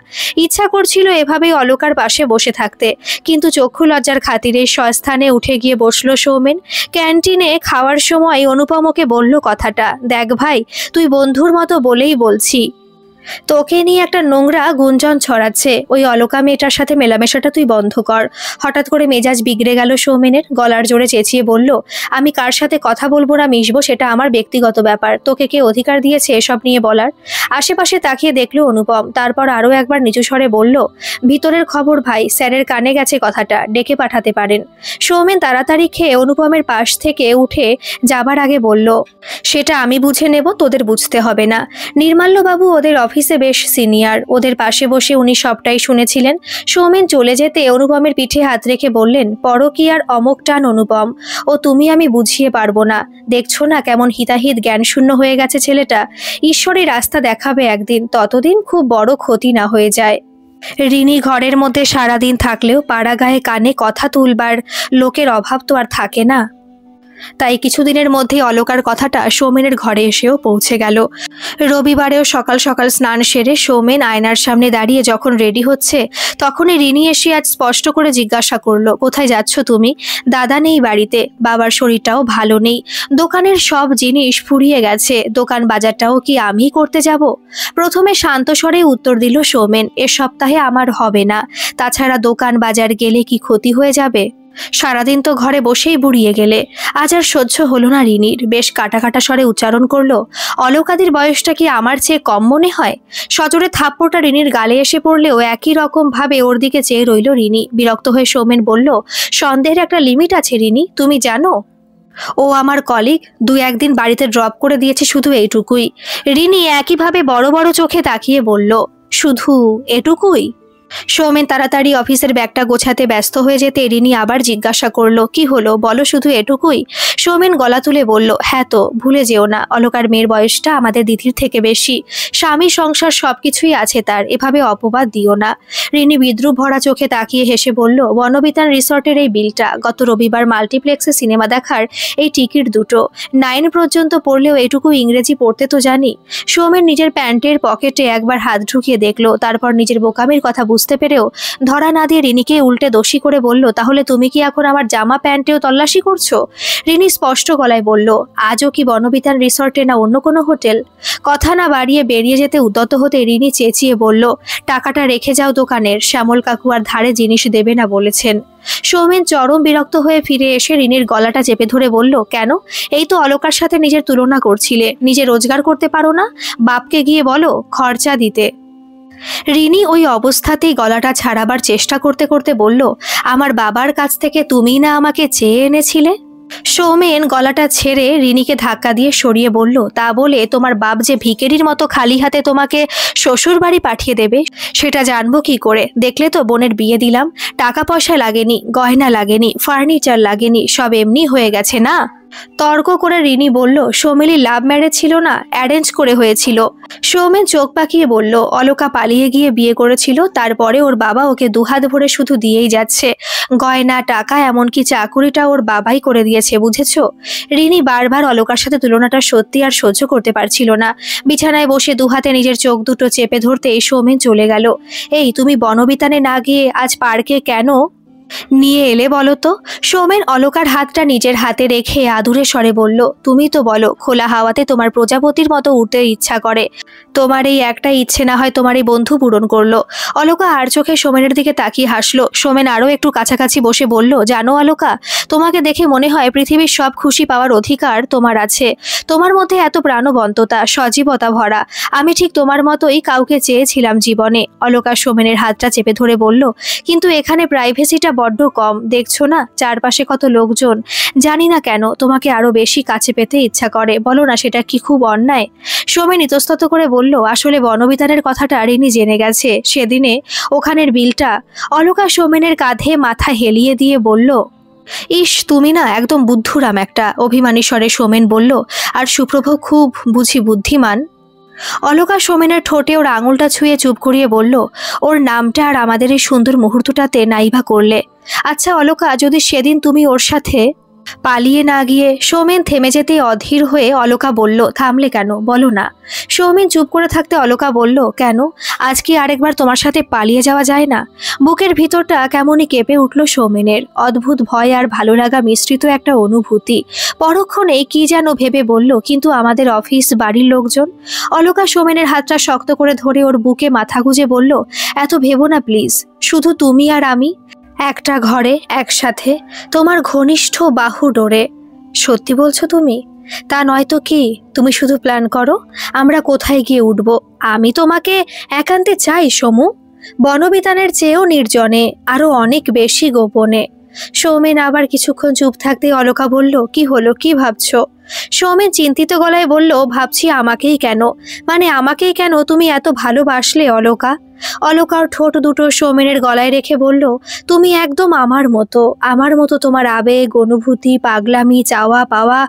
ইচ্ছা করছিল এভাবেই অলকার পাশে বসে থাকতে, কিন্তু চক্ষু লজ্জার খাতিরে স্বস্থানে উঠে গিয়ে বসলো সৌমেন। ক্যান্টিনে খাওয়ার সময় অনুপম ওকে বলল কথাটা, দেখ ভাই, তুই বন্ধুর মতো বলেই বলছি, তোকে নিয়ে একটা নোংরা গুঞ্জন ছড়াচ্ছে। ওই অলকা মেয়েটার সাথে মেলামেশাটা তুই বন্ধ কর। হঠাৎ করে মেজাজ বিগড়ে গেল সৌমেনের। গলার জোরে চেঁচিয়ে বলল, আমি কার সাথে কথা বলবো না মিশবো সেটা আমার ব্যক্তিগত ব্যাপার। তোকে কে অধিকার দিয়েছে এসব নিয়ে বলার? আশেপাশে তাকিয়ে দেখলো অনুপম। তারপর আরও একবার নিচু স্বরে বলল, ভিতরের খবর ভাই, স্যারের কানে গেছে কথাটা, ডেকে পাঠাতে পারেন। সৌমেন তাড়াতাড়ি খেয়ে অনুপমের পাশ থেকে উঠে যাবার আগে বলল, সেটা আমি বুঝে নেব, তোদের বুঝতে হবে না। নির্মাল্যবাবু ওদের অফিসে বেশ সিনিয়র, ওদের পাশে বসে উনি সবটাই শুনেছিলেন। সৌমেন চলে যেতে অনুপমের পিঠে হাত রেখে বললেন, পরকীয়ার অমক টান অনুপম, ও তুমি আমি বুঝিয়ে পারবো না। দেখছো না কেমন হিতাহিত জ্ঞানশূন্য হয়ে গেছে ছেলেটা? ঈশ্বরই রাস্তা দেখাবে একদিন, ততদিন খুব বড় ক্ষতি না হয়ে যায়। রিনি ঘরের মধ্যে সারাদিন থাকলেও পাড়া গায়ে কানে কথা তুলবার লোকের অভাব তো আর থাকে না। তাই কিছুদিনের মধ্যেই অলোকার কথাটা সৌমেনের ঘরে এসেও পৌঁছে গেল। রবিবারেও সকাল সকাল স্নান সেরে সৌমেন আয়নার সামনে দাঁড়িয়ে যখন রেডি হচ্ছে, তখনই রিনি এসে আজ স্পষ্ট করে জিজ্ঞাসা করলো, কোথায় যাচ্ছ তুমি? দাদা নেই বাড়িতে, বাবার শরীরটাও ভালো নেই, দোকানের সব জিনিস ফুরিয়ে গেছে, দোকান বাজারটাও কি আমি করতে যাব? প্রথমে শান্ত স্বরে উত্তর দিল সৌমেন, এ সপ্তাহে আমার হবে না, তাছাড়া দোকান বাজার গেলে কি ক্ষতি হয়ে যাবে? সারাদিন তো ঘরে বসেই বুড়িয়ে গেলে। আজ আর সহ্য হলো না রিনির, বেশ কাটা কাটা স্বরে উচ্চারণ করলো, অলোকাদির বয়সটা কি আমার চেয়ে কম মনে হয়? সজোরে থাপ্পড়টা রিনির গালে এসে পড়লেও একই রকম ভাবে ওর দিকে চেয়ে রইল রিনি। বিরক্ত হয়ে সৌমেন বলল, সন্দেহের একটা লিমিট আছে রিনি, তুমি জানো? ও আমার কলিগ, 2-1 দিন বাড়িতে ড্রপ করে দিয়েছে, শুধু এইটুকুই। রিনি একইভাবে বড় বড় চোখে তাকিয়ে বলল, শুধু এটুকুই? সৌমেন তাড়াতাড়ি অফিসের ব্যাগটা গোছাতে ব্যস্ত হয়ে যেতে রিনি আবার জিজ্ঞাসা করলো, কি হলো বলো, শুধু এটুকুই? সৌমেন গলা তুলে বলল, হ্যাঁ তো ভুলে যেও না, অলোকার মেয়ের বয়সটা আমাদের দিদির থেকে বেশি, স্বামী সংসার সবকিছুই আছে তার, এভাবে অপবাদ দিও না। রিনি বিদ্রুপ ভরা চোখে তাকিয়ে হেসে বলল, বনবিতান রিসর্টের এই বিলটা, গত রবিবার মাল্টিপ্লেক্সে সিনেমা দেখার এই টিকিট দুটো, 9 পর্যন্ত পড়লেও এটুকু ইংরেজি পড়তে তো জানি। সৌমেন নিজের প্যান্টের পকেটে একবার হাত ঢুকিয়ে দেখলো, তারপর নিজের বোকামির কথা বুঝতে পেরেও ধরা না দিয়ে রিনিকে উল্টে দোষী করে বলল, তাহলে তুমি কি এখন আমার জামা প্যান্টেও তল্লাশি করছো? রিনি স্পষ্ট গলায় বলল, আজও কি বনবিতান রিসর্টে না অন্য কোনো হোটেল? কথা না বাড়িয়ে বেরিয়ে যেতে উদ্যত হতে রিনি চেঁচিয়ে বলল, টাকাটা রেখে যাও দোকানের, শ্যামল কাকু আর ধারে জিনিস দেবে না বলেছেন। সৌমেন চরম বিরক্ত হয়ে ফিরে এসে রিনির গলাটা চেপে ধরে বলল, কেন? এই তো অলোকার সাথে নিজের তুলনা করছিলে, নিজে রোজগার করতে পারো না? বাপকে গিয়ে বলো খরচা দিতে। রিনি ওই অবস্থাতেই গলাটা ছাড়াবার চেষ্টা করতে করতে বলল, আমার বাবার কাছ থেকে তুমি না আমাকে চেয়ে এনেছিলে? সৌমেন গলাটা ছেড়ে রিনিকে ধাক্কা দিয়ে সরিয়ে বলল, তা বলে তোমার বাপ যে ভিখারির মতো খালি হাতে তোমাকে শ্বশুর বাড়ি পাঠিয়ে দেবে সেটা জানবো কি করে? দেখলে তো বোনের বিয়ে দিলাম, টাকা পয়সা লাগেনি, গয়না লাগেনি, ফার্নিচার লাগেনি, সব এমনি হয়ে গেছে না? তর্ক করে রিনি বলল, সৌমেলি লাভ ম্যারেজ ছিল না, অ্যারেঞ্জ করে হয়েছিল। সৌমেন চোখ পাকিয়ে বলল, অলোকা পালিয়ে গিয়ে বিয়ে করেছিল, তারপরে ওর বাবা ওকে দুহাত ভরে শুধু দিয়েই যাচ্ছে, গয়না টাকা এমনকি চাকুরিটা ওর বাবাই করে দিয়েছে, বুঝেছো? রিনি বারবার অলোকার সাথে তুলনাটা সত্যি আর সহ্য করতে পারছিল না। বিছানায় বসে দুহাতে নিজের চোখ দুটো চেপে ধরতেই সৌমেন চলে গেল। এই তুমি বনবিতানে না গিয়ে আজ পার্কে কেন নিয়ে এলে বলো তো? সৌমেন অলোকার হাতটা নিজের হাতে রেখে আদুরে স্বরে বলল, তুমি তো বলো খোলা হাওয়াতে তোমার প্রজাপতির মতো উঠতে ইচ্ছা করে, তোমার এই একটা ইচ্ছে না হয় তোমার এই বন্ধু পূরণ করলো। অলোকা আর চোখে সৌমেনের দিকে তাকিয়ে হাসলো। সৌমেন আরও একটু কাছাকাছি বসে বলল, জানো অলোকা, তোমাকে দেখে মনে হয় পৃথিবীর সব খুশি পাওয়ার অধিকার তোমার আছে, তোমার মধ্যে এত প্রাণবন্ততা, সজীবতা ভরা, আমি ঠিক তোমার মতোই কাউকে চেয়েছিলাম জীবনে। অলোকা সৌমেনের হাতটা চেপে ধরে বলল, কিন্তু এখানে প্রাইভেসিটা বড্ড কম, দেখছো না চারপাশে কত লোকজন, জানি না কেন তোমাকে আরো বেশি কাছে পেতে ইচ্ছা করে, বলো না সেটা কি খুব অন্যায়? সৌমেন ইতস্তত করে বলল, আসলে বনবিতানের কথাটা রিনি জেনে গেছে সেদিনে ওখানের বিলটা। অলোকা সৌমেনের কাঁধে মাথা হেলিয়ে দিয়ে বলল, ইস তুমি না একদম বুদ্ধুরাম একটা, অভিমানী স্বরে সৌমেন বলল, আর সুপ্রভ খুব বুঝি বুদ্ধিমান? অলোকা সৌমেনের ঠোঁটে ওর আঙুলটা ছুঁয়ে চুপ করিয়ে বলল, ওর নামটা আর আমাদের এই সুন্দর মুহূর্তটাতে নাইবা করলে। আচ্ছা অলোকা, যদি সেদিন তুমি ওর সাথে পালিয়ে না গিয়ে? সৌমেন থেমে যেতে অধীর হয়ে অলোকা বলল, থামলে কেন বলো না? সৌমেন চুপ করে থাকতে অলোকা বলল, কেন, আজ কি আরেকবার তোমার সাথে পালিয়ে যাওয়া যায় না? বুকের ভিতরটা কেমনই কেঁপে উঠল সৌমেনের, অদ্ভুত ভয় আর ভালো লাগা মিশ্রিত একটা অনুভূতি। পরক্ষণে কি যেন ভেবে বলল, কিন্তু আমাদের অফিস বাড়ির লোকজন? অলোকা সৌমেনের হাতটা শক্ত করে ধরে ওর বুকে মাথা গুঁজে বলল, এত ভেবো না প্লিজ, শুধু তুমি আর আমি একটা ঘরে একসাথে, তোমার ঘনিষ্ঠ বাহু ডোরে। সত্যি বলছো তুমি? তা নয়তো কি? তুমি শুধু প্ল্যান করো আমরা কোথায় গিয়ে উঠব। আমি তোমাকে একান্তে চাই সমু, বনবিতানের চেয়েও নির্জনে, আরো অনেক বেশি গোপনে। সৌমেন আবার কিছুক্ষণ চুপ থাকতে অলোকা বলল, কি হলো, কি ভাবছো? সৌমেন চিন্তিত গলায় বলল, ভাবছি আমাকেই কেন, মানে আমাকেই কেন তুমি এত ভালোবাসলে অলোকা? অলকার ঠোঁট দুটো সৌমেনের গলায় রেখে বলল, তুমি একদম আমার মতো তোমার আবেগ, অনুভূতি, পাগলামি, চাওয়া পাওয়া,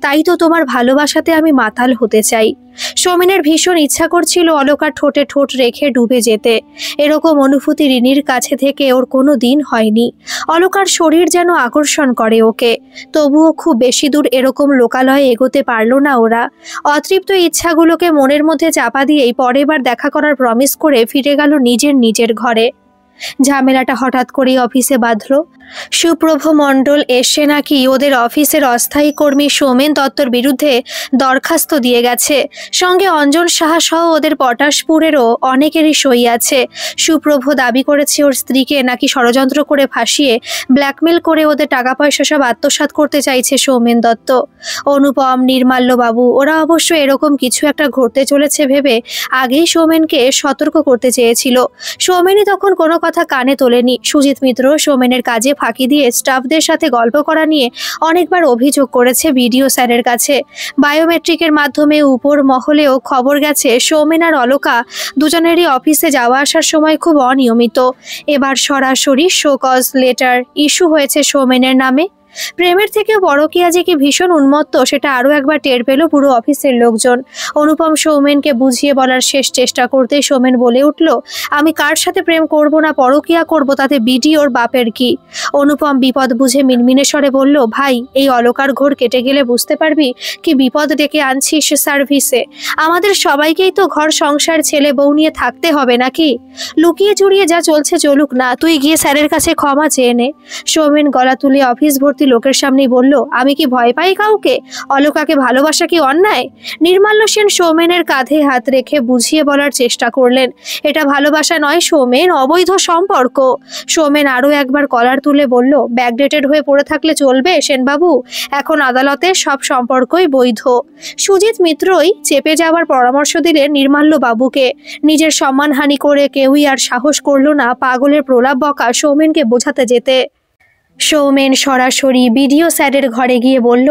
তাই তো তোমার ভালোবাসাতে আমি মাতাল হতে চাই। সৌমেনের ভীষণ ইচ্ছা করছিল অলকার ঠোঁটে ঠোঁট রেখে ডুবে যেতে। এরকম অনুভূতি রিনির কাছে থেকে ওর কোনো দিন হয়নি। অলকার শরীর যেন আকর্ষণ করে ওকে, তবুও খুব বেশি দূর এরকম লোকালয়ে এগোতে পারলো না ওরা। অতৃপ্ত ইচ্ছাগুলোকে মনের মধ্যে চাপা দিয়েই পরের বার দেখা করার প্রমিস করে ফিরে গেল নিজের ঘরে। ঝামেলাটা হঠাৎ করেই অফিসে বাঁধল। সুপ্রভ মণ্ডল এসে নাকি ওদের অফিসের অস্থায়ী কর্মী সৌমেন দত্তর বিরুদ্ধে দরখাস্ত দিয়ে গেছে। সঙ্গে অঞ্জন সাহা সহ ওদের পটাশপুরেরও অনেকেরই সই আছে। সুপ্রভ দাবি করেছে ওর স্ত্রীকে নাকি ষড়যন্ত্র করে ফাঁসিয়ে ব্ল্যাকমেল করে ওদের টাকা পয়সা সব আত্মসাৎ করতে চাইছে সৌমেন দত্ত। অনুপম, নির্মাল্য বাবু ওরা অবশ্য এরকম কিছু একটা ঘটতে চলেছে ভেবে আগেই সৌমেনকে সতর্ক করতে চেয়েছিল। সৌমেনই তখন কোনো কথা কানে তোলেনি। সুজিত মিত্র সৌমেনের কাজে ফাঁকি দিয়ে স্টাফদের সাথে গল্প করা নিয়ে অনেকবার অভিযোগ করেছে বিডিও স্যারের কাছে। বায়োমেট্রিকের মাধ্যমে উপর মহলেও খবর গেছে সৌমেন আর অলকা দুজনেরই অফিসে যাওয়া আসার সময় খুব অনিয়মিত। এবার সরাসরি শো কজ লেটার ইস্যু হয়েছে সৌমেনের নামে। প্রেমের থেকেও পরকীয়া যে কি ভীষণ উন্মত্ত সেটা আরও একবার টের পেল পুরো অফিসের লোকজন। অনুপম সৌমেনকে বুঝিয়ে বলার শেষ চেষ্টা করতেই সৌমেন বলে উঠল, আমি কার সাথে প্রেম করব না পরকীয়া করব তাতে বিডিওর বাপের কি? অনুপম বিপদ বুঝে মিনমিনে স্বরে বলল, ভাই এই অলকার ঘোর কেটে গেলে বুঝতে পারবি কি বিপদ ডেকে আনছিস সার্ভিসে। আমাদের সবাইকেই তো ঘর সংসার ছেলে বউ নিয়ে থাকতে হবে নাকি? লুকিয়ে চুরিয়ে যা চলছে চলুক না, তুই গিয়ে স্যারের কাছে ক্ষমা চেয়ে নে। সৌমেন গলা তুলে অফিস ভর্তি লোকের সামনেই বলল, আমি কি ভয় পাই কাউকে? অলকাকে ভালোবাসা কি অন্যায়? নির্মাল্য সেন সৌমেনের কাঁধে হাত রেখে বুঝিয়ে বলার চেষ্টা করলেন, এটা ভালোবাসা নয় সৌমেন, অবৈধ সম্পর্ক। সৌমেন আরও একবার কলার তুলে বলল, ব্যাকডেটেড হয়ে পড়ে থাকলে চলবে সেনবাবু? এখন আদালতে সব সম্পর্কই বৈধ। সুজিত মিত্রই চেপে যাওয়ার পরামর্শ দিলেন নির্মাল্য বাবুকে। নিজের সম্মানহানি করে কেউই আর সাহস করল না পাগলের প্রলাপ বকা সৌমেনকে বোঝাতে যেতে। সৌমেন সরাসরি বিডিও স্যারের ঘরে গিয়ে বলল,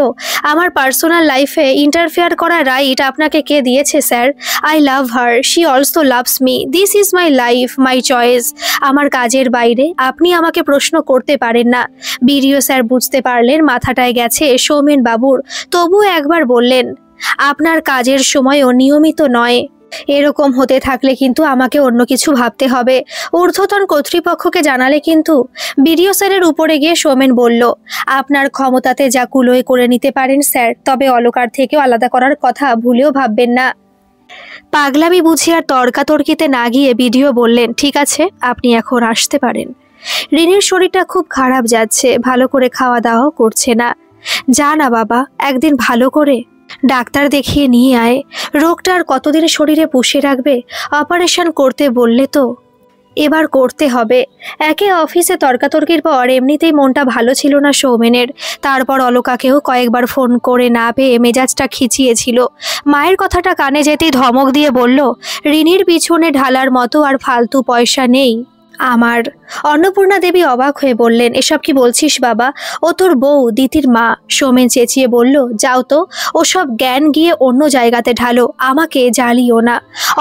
আমার পার্সোনাল লাইফে ইন্টারফেয়ার করার রাইট আপনাকে কে দিয়েছে sir? I love her, she also loves me, this is my life, my choice. আমার কাজের বাইরে আপনি আমাকে প্রশ্ন করতে পারেন না। বিডিও স্যার বুঝতে পারলেন মাথাটায় গেছে সৌমেন বাবুর, তবুও একবার বললেন, আপনার কাজের সময়ও নিয়মিত নয়। এরকম হতে থাকলে কিন্তু আমাকে অন্য কিছু ভাবতে হবে। ঊর্ধ্বতন কর্তৃপক্ষকে জানালে কিন্তু। বিডিও স্যারের উপরে গিয়ে সৌমেন বলল, আপনার ক্ষমতাতে যা কুলোয় করে নিতে পারেন স্যার, তবে অলকার থেকেও আলাদা করার কথা ভুলেও ভাববেন না। পাগলামি বুঝি আর তর্কাতর্কিতে না গিয়ে বিডিও বললেন, ঠিক আছে আপনি এখন আসতে পারেন। রিনির শরীরটা খুব খারাপ যাচ্ছে, ভালো করে খাওয়া দাওয়াও করছে না। যা না বাবা, একদিন ভালো করে ডাক্তার দেখিয়ে নিয়ে আয়। রোগটা আর কতদিন শরীরে পুষে রাখবে? অপারেশন করতে বললে তো এবার করতে হবে। একে অফিসে তর্কাতর্কির পর এমনিতেই মনটা ভালো ছিল না সৌমেনের। তারপর অলকাকেও কয়েকবার ফোন করে না পেয়ে মেজাজটা খিচিয়েছিল। মায়ের কথাটা কানে যেতেই ধমক দিয়ে বলল, রিনির পিছনে ঢালার মতো আর ফালতু পয়সা নেই আমার। অন্নপূর্ণা দেবী অবাক হয়ে বললেন, এসব কি বলছিস বাবা? ও তোর বউ, দিতির মা। সৌমেন চেঁচিয়ে বলল, যাও তো, ওসব জ্ঞান গিয়ে অন্য জায়গাতে ঢালো, আমাকে জ্বালিও না।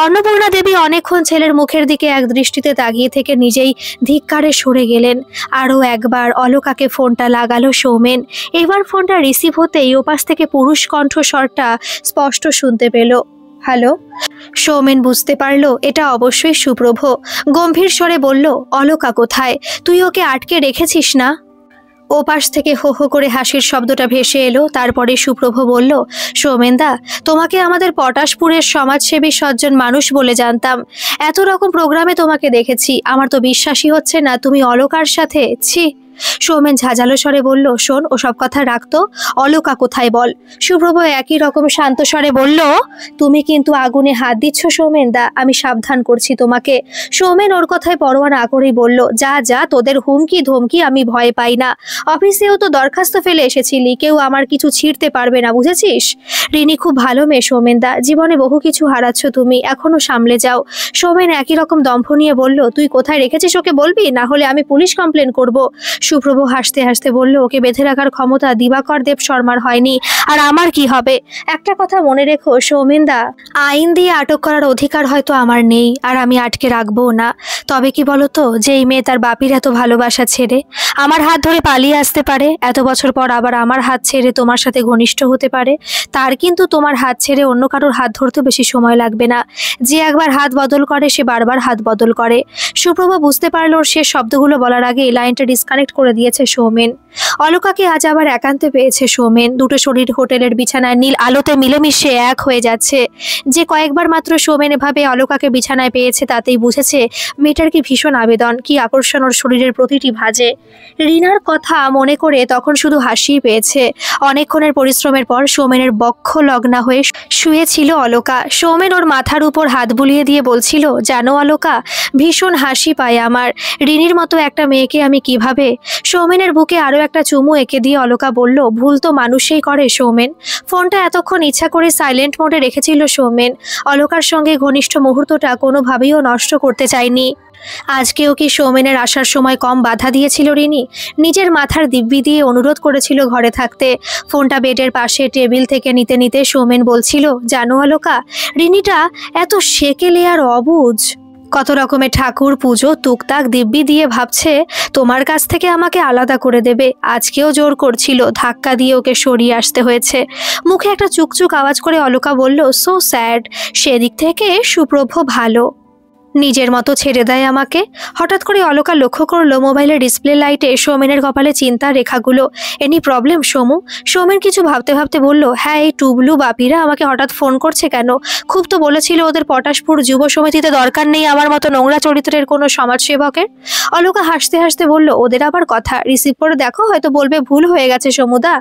অন্নপূর্ণা দেবী অনেকক্ষণ ছেলের মুখের দিকে এক দৃষ্টিতে তাকিয়ে থেকে নিজেই ধিক্কারে সরে গেলেন। আরও একবার অলকাকে ফোনটা লাগালো সৌমেন। এবার ফোনটা রিসিভ হতেই ওপাশ থেকে পুরুষ কণ্ঠস্বরটা স্পষ্ট শুনতে পেল, হ্যালো। সৌমেন বুঝতে পারল এটা অবশ্যই সুপ্রভ। গম্ভীর স্বরে বলল, অলকা কোথায়? তুই ওকে আটকে রেখেছিস না? ওপাশ থেকে হো হো করে হাসির শব্দটা ভেসে এলো। তারপরে সুপ্রভ বলল, সৌমেনদা, তোমাকে আমাদের পটাশপুরের সমাজসেবী সজ্জন মানুষ বলে জানতাম। এত রকম প্রোগ্রামে তোমাকে দেখেছি, আমার তো বিশ্বাসই হচ্ছে না তুমি অলকার সাথে। ছি। সৌমেন ঝাঁঝালো স্বরে বলল, শোন ওসব কথা রাখতো, অলকা কোথায় বল। সুপ্রভ একই রকম শান্ত স্বরে বলল, তুমি কিন্তু আগুনে হাত দিচ্ছ সৌমেনদা, আমি সাবধান করছি তোমাকে। সৌমেন ওর কথায় পরোয়া না করেই বলল, যা যা, তোদের হুমকি ধমকি আমি ভয় পাই না। অফিসেও তো দরখাস্ত ফেলে এসেছিলি, কেউ আমার কিছু ছিঁড়তে পারবে না, বুঝেছিস? রিনি খুব ভালো মেয়ে সৌমেনদা, জীবনে বহু কিছু হারাচ্ছ তুমি, এখনো সামলে যাও। সৌমেন একই রকম দম্ভ নিয়ে বলল, তুই কোথায় রেখেছিস ওকে বলবি, না হলে আমি পুলিশ কমপ্লেন করব। সুপ্রভ হাসতে হাসতে বলল, ওকে বেঁধে রাখার ক্ষমতা দিবাকর দেব শর্মার হয়নি, আর আমার কি হবে? একটা কথা মনে রেখো সৌমেনদা, আইন দিয়ে আটক করার অধিকার হয়তো আমার নেই, আর আমি আটকে রাখবো না। তবে কি বলতো, যে এই মেয়ে তার বাপির এত ভালোবাসা ছেড়ে আমার হাত ধরে পালিয়ে আসতে পারে, এত বছর পর আবার আমার হাত ছেড়ে তোমার সাথে ঘনিষ্ঠ হতে পারে, তার কিন্তু তোমার হাত ছেড়ে অন্য কারোর হাত ধরতে বেশি সময় লাগবে না। যে একবার হাত বদল করে সে বারবার হাত বদল করে। সুপ্রভা বুঝতে পারলো ওর শেষ শব্দগুলো বলার আগে লাইনটা ডিসকানেক্ট করে দিয়েছে সৌমেন। অলকাকে আজ আবার একান্তে পেয়েছে সৌমেন। দুটো শরীর হোটেলের বিছানায় নীল আলোতে মিলেমিশে এক হয়ে যাচ্ছে। যে কয়েকবার মাত্র সৌমেন এভাবে অলকাকে বিছানায় পেয়েছে তাতেই বুঝেছে মেয়েটার কি ভীষণ আবেদন, কি আকর্ষণ ওর শরীরের প্রতিটি ভাঁজে। রিনার কথা মনে করে তখন শুধু হাসিই পেয়েছে। অনেকক্ষণের পরিশ্রমের পর সৌমেনের বক্ষ লগ্না হয়ে শুয়েছিল অলকা। সৌমেন ওর মাথার উপর হাত বুলিয়ে দিয়ে বলছিল, জানো অলকা, ভীষণ হাসি পায় আমার। রিনির মতো একটা মেয়েকে আমি কিভাবে। সৌমেনের বুকে আরও একটা চুমু এঁকে দিয়ে অলকা বলল, ভুল তো মানুষই করে সৌমেন। ফোনটা এতক্ষণ ইচ্ছা করে সাইলেন্ট মোডে রেখেছিল সৌমেন। অলকার সঙ্গে ঘনিষ্ঠ মুহূর্তটা কোনোভাবেই ও নষ্ট করতে চায়নি। আজকেও কি সৌমেনের আসার সময় কম বাধা দিয়েছিল রিনি? নিজের মাথার দিব্যি দিয়ে অনুরোধ করেছিল ঘরে থাকতে। ফোনটা বেডের পাশে টেবিল থেকে নিতে নিতে সৌমেন বলছিল, জানো অলকা, রিনিটা এত সেকেলে আর অবুঝ। কত রকমের ঠাকুর পুজো টুকটাক দিব্যি দিয়ে ভাবছে তোমার কাছ থেকে আমাকে আলাদা করে দেবে। আজকেও জোর করছিল, ধাক্কা দিয়ে ওকে সরিয়ে আসতে হয়েছে। মুখে একটা চুকচুক আওয়াজ করে অলকা বলল, সো স্যাড। সেদিক থেকে সুপ্রভ ভালো, নিজের মতো ছেড়ে দেয় আমাকে। হঠাৎ করে অলকা লক্ষ্য করলো মোবাইলের ডিসপ্লে লাইটে সৌমেনের কপালে চিন্তার রেখাগুলো। Any problem Somu? সৌমেন কিছু ভাবতে ভাবতে বলল, হ্যাঁ, এই টুবলু বাপিরা আমাকে হঠাৎ ফোন করছে কেন? খুব তো বলেছিল ওদের পটাশপুর যুব সমিতিতে দরকার নেই আমার মতো নোংরা চরিত্রের কোনো সমাজসেবকের। অলকা হাসতে হাসতে বলল, ওদের আবার কথা, রিসিভ করে দেখো, হয়তো বলবে ভুল হয়ে গেছে সমুদা।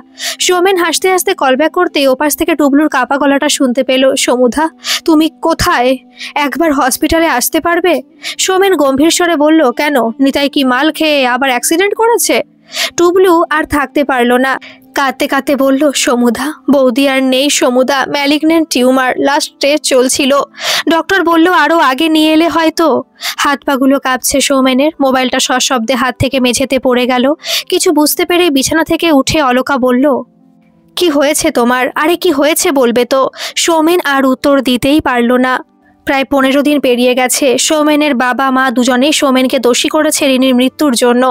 সৌমেন হাসতে হাসতে কলব্যাক করতেই ওপাশ থেকে টুবলুর কাপা গলাটা শুনতে পেল, সমুদা তুমি কোথায়? একবার হসপিটালে আসতে পারবে? সৌমেন গম্ভীর স্বরে বলল, কেন, নিতাই কি মাল খেয়ে আবার অ্যাক্সিডেন্ট করেছে? টুবলু আর থাকতে পারল না, কাঁদতে কাঁদতে বলল, সমুদা বৌদি আর নেই সমুদা, ম্যালিগন্যান্ট টিউমার, লাস্ট স্টেজ চলছিল। ডক্টর বলল আরও আগে নিয়ে এলে হয়তো। হাত পাগুলো কাঁপছে সৌমেনের। মোবাইলটা সশব্দে হাত থেকে মেঝেতে পড়ে গেল। কিছু বুঝতে পেরে বিছানা থেকে উঠে অলকা বলল, কি হয়েছে তোমার? আরে কি হয়েছে বলবে তো। সৌমেন আর উত্তর দিতেই পারল না। প্রায় 15 দিন পেরিয়ে গেছে। সৌমেনের বাবা মা দুজনেই সৌমেনকে দোষী করেছে রিনির মৃত্যুর জন্য।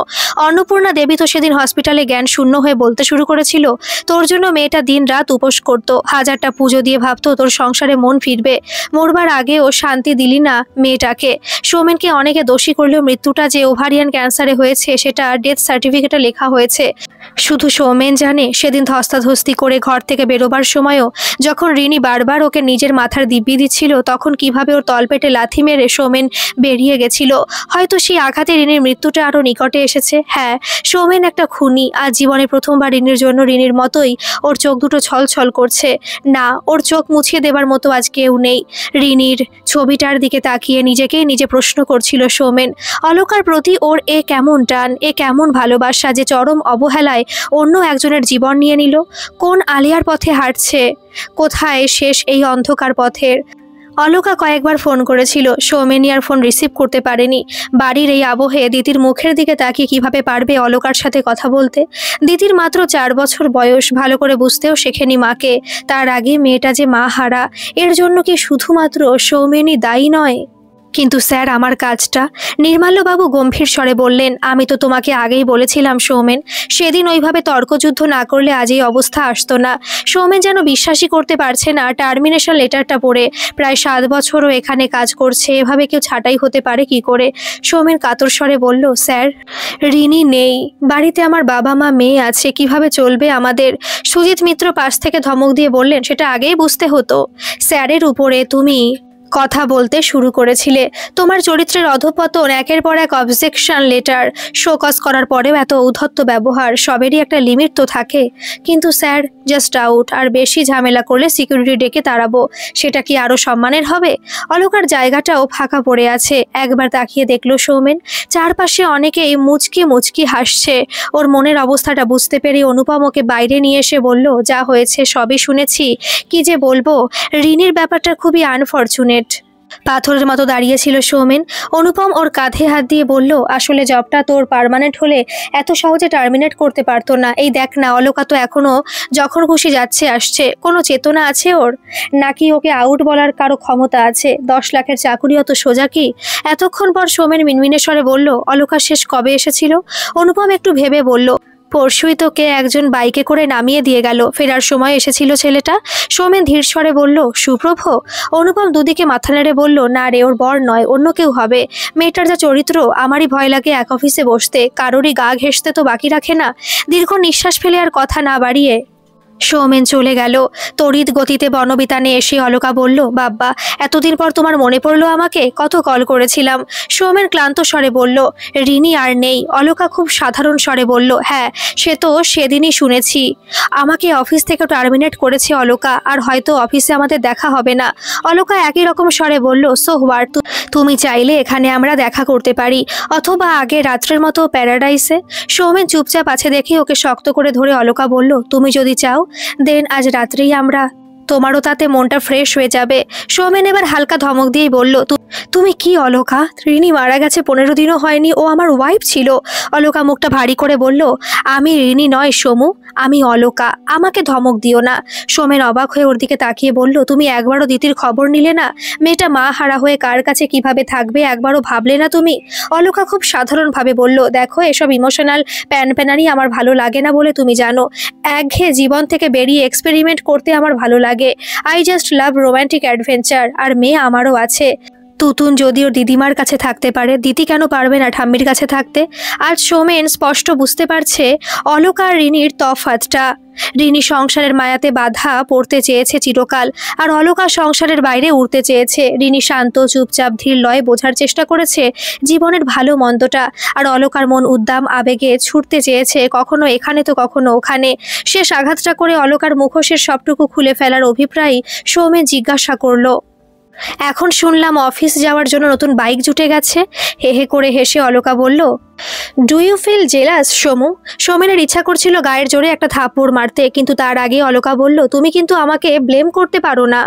অন্নপূর্ণা দেবী তো সেদিন হসপিটালে জ্ঞান শূন্য হয়ে বলতে শুরু করেছিল, তোর জন্য মেয়েটা দিন রাত উপোস করত, হাজারটা পুজো দিয়ে ভাবতো তোর সংসারে মন ফিরবে। মরবার আগে ও শান্তি দিলি না মেয়েটাকে। সৌমেনকে অনেকে দোষী করলেও মৃত্যুটা যে ওভারিয়ান ক্যান্সারে হয়েছে সেটা ডেথ সার্টিফিকেটে লেখা হয়েছে। শুধু সৌমেন জানে, সেদিন ধস্তাধস্তি করে ঘর থেকে বেরোবার সময়ও যখন রিনি বারবার ওকে নিজের মাথার দিব্যি দিচ্ছিল, তখন কিভাবে ওর তলপেটে লাথি মেরে সৌমেন বেরিয়ে গেছিল। হয়তো সেই আঘাতে রিনির মৃত্যুটা আরও নিকটে এসেছে। হ্যাঁ, সৌমেন একটা খুনি। আজ জীবনে প্রথমবার রিনির জন্য রিনির মতোই ওর চোখ দুটো ছলছল করছে। না, ওর চোখ মুছিয়ে দেবার মতো আজ কেউ নেই। রিনির ছবিটার দিকে তাকিয়ে নিজেকেই নিজে প্রশ্ন করছিল সৌমেন, অলকার প্রতি ওর এ কেমন টান, এ কেমন ভালোবাসা যে চরম অবহেলায় অন্য একজনের জীবন নিয়ে নিল। কোন আলিয়ার পথে হাঁটছে? কোথায় শেষ এই অন্ধকার পথের? অলকা কয়েকবার ফোন করেছিল, সৌমেনি আর ফোন রিসিভ করতে পারেনি। বাড়ির এই আবহে দিদির মুখের দিকে তাকিয়ে কিভাবে পারবে অলকার সাথে কথা বলতে? দিদির মাত্র 4 বছর বয়স, ভালো করে বুঝতেও শেখেনি মাকে। তার আগে মেয়েটা যে মা হারা, এর জন্য কি শুধুমাত্র সৌমেনি দায়ী নয়? কিন্তু স্যার, আমার কাজটা? নির্মাল্যবাবু গম্ভীর স্বরে বললেন, আমি তো তোমাকে আগেই বলেছিলাম সৌমেন, সেদিন ওইভাবে তর্কযুদ্ধ না করলে আজ এই অবস্থা আসতো না। সৌমেন যেন বিশ্বাসই করতে পারছে না টার্মিনেশন লেটারটা পড়ে। প্রায় 7 বছরও এখানে কাজ করছে, এভাবে কেউ ছাঁটাই হতে পারে কি করে? সৌমেন কাতর স্বরে বলল, স্যার, রিনি নেই বাড়িতে, আমার বাবা মা মেয়ে আছে, কিভাবে চলবে আমাদের? সুজিত মিত্র পাশ থেকে ধমক দিয়ে বললেন, সেটা আগেই বুঝতে হতো। স্যারের উপরে তুমি কথা বলতে শুরু করেছিলে। তোমার চরিত্রের অধঃপতন, একের পর এক অবজেকশন লেটার, শোকজ করার পরেও এত ঔদ্ধত্য ব্যবহার, সবেরই একটা লিমিট তো থাকে। কিন্তু স্যার, জাস্ট আউট, আর বেশি ঝামেলা করলে সিকিউরিটি ডেকে তাড়াবো। সেটা কি আরও সম্মানের হবে? অলকার জায়গাটাও ফাঁকা পড়ে আছে। একবার তাকিয়ে দেখলো সৌমেন, চারপাশে অনেকেই মুচকি মুচকি হাসছে। ওর মনের অবস্থাটা বুঝতে পেরে অনুপম ওকে বাইরে নিয়ে এসে বলল, যা হয়েছে সবই শুনেছি, কি যে বলবো, রিনির ব্যাপারটা খুবই আনফরচুনেট। পাথরের মতো দাঁড়িয়েছিল সৌমেন। অনুপম ওর কাঁধে হাত দিয়ে বলল, আসলে জবটা তোর পার্মানেন্ট হলে এত সহজে টার্মিনেট করতে পারতো না। এই দেখ না, অলোকা তো এখনো যখন খুশি যাচ্ছে আসছে। কোনো চেতনা আছে ওর? নাকি ওকে আউট বলার কারো ক্ষমতা আছে? 10 লাখের চাকুরি অত সোজা কি? এতক্ষণ পর সৌমেন মিনমিনে স্বরে বলল, অলোকা শেষ কবে এসেছিল? অনুপম একটু ভেবে বলল, পরশুই তোকে একজন বাইকে করে নামিয়ে দিয়ে গেল, ফেরার সময় এসেছিল ছেলেটা। সৌমেন ধীর স্বরে বলল, সুপ্রভ? অনুপম দুদিকে মাথা নেড়ে বলল, না রে, ওর বর নয়, অন্য কেউ হবে। মেয়েটার যা চরিত্র, আমারই ভয় লাগে এক অফিসে বসতে, কারোরই গা ঘেঁষতে তো বাকি রাখে না। দীর্ঘ নিঃশ্বাস ফেলে আর কথা না বাড়িয়ে সৌমেন চলে গেল। তড়িৎ গতিতে বনবিতানে এসে অলোকা বলল, বাব্বা, এতদিন পর তোমার মনে পড়লো আমাকে? কত কল করেছিলাম। সৌমেন ক্লান্ত স্বরে বলল, রিনি আর নেই। অলোকা খুব সাধারণ স্বরে বলল, হ্যাঁ, সে তো সেদিনই শুনেছি। আমাকে অফিস থেকে টার্মিনেট করেছে অলোকা, আর হয়তো অফিসে আমাদের দেখা হবে না। অলোকা একই রকম স্বরে বলল, সো হোয়াট, তুমি চাইলে এখানে আমরা দেখা করতে পারি, অথবা আগে রাত্রের মতো প্যারাডাইসে। সৌমেন চুপচাপ আছে দেখে ওকে শক্ত করে ধরে অলোকা বলল, তুমি যদি চাও দেন আজ রাত্রেই আমরা, তোমারও তাতে মনটা ফ্রেশ হয়ে যাবে। সৌমেন এবার হালকা ধমক দিয়েই বলল, তুমি কি অলোকা? রিনি মারা গেছে 15 দিনও হয়নি, ও আমার ওয়াইফ ছিল। অলোকা মুখটা ভারী করে বলল, আমি রিনি নয় সোমু, আমি অলোকা, আমাকে ধমক দিও না। সৌমেন অবাক হয়ে ওর দিকে তাকিয়ে বলল, তুমি একবারও দিতির খবর নিলে না? মেয়েটা মা হারা হয়ে কার কাছে কিভাবে থাকবে একবারও ভাবলে না তুমি? অলোকা খুব সাধারণভাবে বলল, দেখো, এসব ইমোশনাল প্যানপ্যানানি আমার ভালো লাগে না বলে তুমি জানো। একঘেয়ে জীবন থেকে বেরিয়ে এক্সপেরিমেন্ট করতে আমার ভালো লাগে। I just love romantic adventure. আর মেয়ে আমারও আছে। তুতুন যদি ওর দিদিমার কাছে থাকতে পারে, দিদি কেন পারবে না ঠাম্মির কাছে থাকতে? আজ সৌমেন স্পষ্ট বুঝতে পারছে অলোকা আর রিনির তফাৎটা। রিনি সংসারের মায়াতে বাধা পড়তে চেয়েছে চিরকাল, আর অলোকা সংসারের বাইরে উড়তে চেয়েছে। রিনি শান্ত, চুপচাপ, ধীর লয়ে বোঝার চেষ্টা করেছে জীবনের ভালো মন্দটা, আর অলোকার মন উদ্দাম আবেগে ছুটতে চেয়েছে, কখনো এখানে তো কখনো ওখানে। শেষ আঘাতটা করে অলোকার মুখোশের সবটুকু খুলে ফেলার অভিপ্রায় সৌমেন জিজ্ঞাসা করলো, এখন শুনলাম অফিস যাওয়ার জন্য নতুন বাইক জুটে গেছে? হে হে করে হেসে অলোকা বলল, do you feel jealous Somu? সৌমেনের ইচ্ছা করছিল গায়ের জোরে একটা থাপ্পড় মারতে, কিন্তু তার আগে অলোকা বলল, তুমি কিন্তু আমাকে ব্লেম করতে পারো না।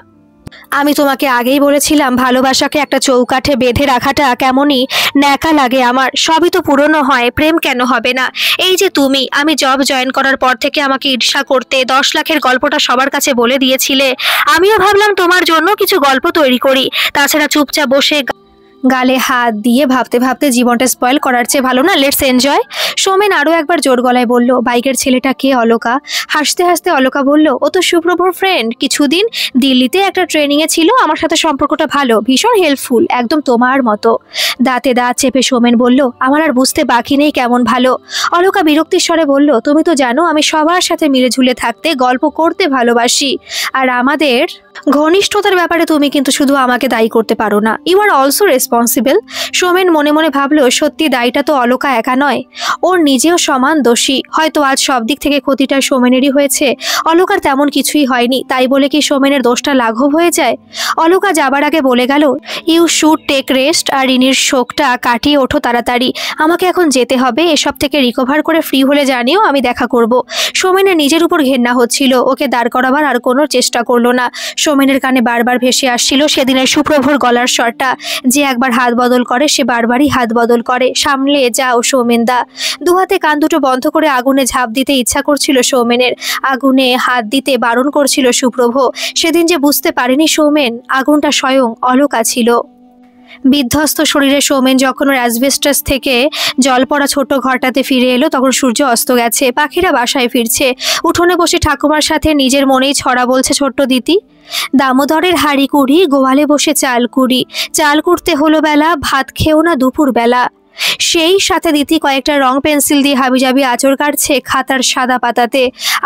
আমি তোমাকে আগেই বলেছিলাম ভালোবাসাকে একটা চৌকাঠে বেঁধে রাখাটা কেমনই ন্যাকা লাগে আমার। সবই তো পুরনো হয়, প্রেম কেন হবে না? এই যে তুমি, আমি জব জয়েন করার পর থেকে আমাকে ঈর্ষা করতে, 10 লাখের গল্পটা সবার কাছে বলে দিয়েছিলে। আমিও ভাবলাম তোমার জন্য কিছু গল্প তৈরি করি। তাছাড়া চুপচাপ বসে গালে হাত দিয়ে ভাবতে ভাবতে জীবনটা স্পয়েল করার চেয়ে ভালো না লেটস এনজয়। সৌমেন আরও একবার জোর গলায় বলল, বাইকের ছেলেটা কে অলোকা? হাসতে হাসতে অলোকা বলল, ও তো সুপ্রভর ফ্রেন্ড, কিছুদিন দিল্লিতে একটা ট্রেনিংয়ে ছিল, আমার সাথে সম্পর্কটা ভালো, ভীষণ হেল্পফুল, একদম তোমার মতো। দাঁতে দাঁত চেপে সৌমেন বলল, আমার আর বুঝতে বাকি নেই কেমন ভালো। অলোকা বিরক্তির স্বরে বলল, তুমি তো জানো আমি সবার সাথে মিলে ঝুলে থাকতে, গল্প করতে ভালোবাসি, আর আমাদের ঘনিষ্ঠতার ব্যাপারে তুমি কিন্তু শুধু আমাকে দায়ী করতে পারো না, you are also responsible. Soumen মনে মনে ভাবলো, সত্যি দায়ীটা তো অলোকা একা নয়, ওর নিজেও সমান দোষী। হয়তো আজ সব দিক থেকে ক্ষতিটা সৌমেনেরই হয়েছে, অলোকার তেমন কিছুই হয়নি। তাই বলে কি সৌমেনের দোষটা লাঘব হয়ে যায়? অলোকা যাবার আগে বলে গেল, ইউ শুড টেক রেস্ট, আর রিনির শোকটা কাটিয়ে ওঠো তাড়াতাড়ি। আমাকে এখন যেতে হবে, এসব থেকে রিকভার করে ফ্রি হলে জানিও, আমি দেখা করব। সৌমেনের নিজের উপর ঘেন্না হচ্ছিল, ওকে দাঁড় করাবার আর কোনো চেষ্টা করলো না। সৌমেনের কানে বারবার ভেসে আসছিল সেদিনের সুপ্রভর গলার স্বরটা, যে একবার হাত বদল করে সে বারবারই হাত বদল করে। সামলে যাও সৌমেনদা। দুহাতে কান দুটো বন্ধ করে আগুনে ঝাঁপ দিতে ইচ্ছা করছিল সৌমেনের, আগুনে হাত দিতে বারণ করছিল সুপ্রভ। সেদিন যে বুঝতে পারেনি সৌমেন, আগুনটা স্বয়ং অলোকা ছিল। বিধ্বস্ত শরীরে সৌমেন যখন ওর অ্যাসবেস্টাস থেকে জল পড়া ছোট্ট ঘরটাতে ফিরে এলো, তখন সূর্য অস্ত গেছে, পাখিরা বাসায় ফিরছে। উঠোনে বসে ঠাকুমার সাথে নিজের মনেই ছড়া বলছে ছোট্ট দিতি। দামোদরের হাড়ি কুড়ি, গোয়ালে বসে চাল কুড়ি, চাল কুড়তে হলো বেলা, ভাত খেও না দুপুর বেলা। সেই সাথে দিতি কয়েকটা রং পেন্সিল দিয়ে হাবিজাবি আঁচড় কাটছে খাতার সাদা পাতাতে।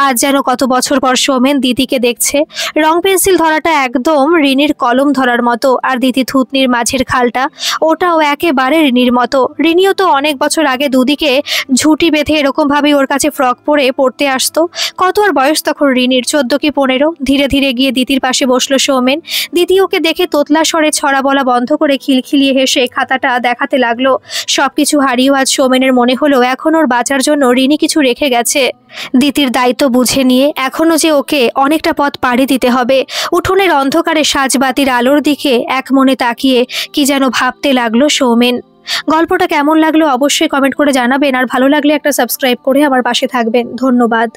আজ যেন কত বছর পর সৌমেন দিদিকে দেখছে। রং পেন্সিল ধরাটা একদম রিনির কলম ধরার মতো, আর দিদি থুতনির মাঝের খালটা, ওটাও একেবারে রিনির মতো। রিনিও তো অনেক বছর আগে দুদিকে ঝুঁটি বেঁধে এরকমভাবেই ওর কাছে ফ্রক পরে পড়তে আসতো। কত আর বয়স তখন রিনির, 14 কি 15। ধীরে ধীরে গিয়ে দিদির পাশে বসলো সৌমেন। দিদি ওকে দেখে তোতলা স্বরে ছড়া বলা বন্ধ করে খিলখিলিয়ে হেসে খাতাটা দেখাতে লাগলো। সবকিছু হারিয়েও আজ সৌমেনের মনে হলো এখন ওর বাঁচার জন্য রিনি কিছু রেখে গেছে। দিতির দায়িত্ব বুঝে নিয়ে এখনও যে ওকে অনেকটা পথ পাড়ি দিতে হবে। উঠোনের অন্ধকারে সাজবাতির আলোর দিকে এক মনে তাকিয়ে কি যেন ভাবতে লাগলো সৌমেন। গল্পটা কেমন লাগলো অবশ্যই কমেন্ট করে জানাবেন, আর ভালো লাগলে একটা সাবস্ক্রাইব করে আমার পাশে থাকবেন। ধন্যবাদ।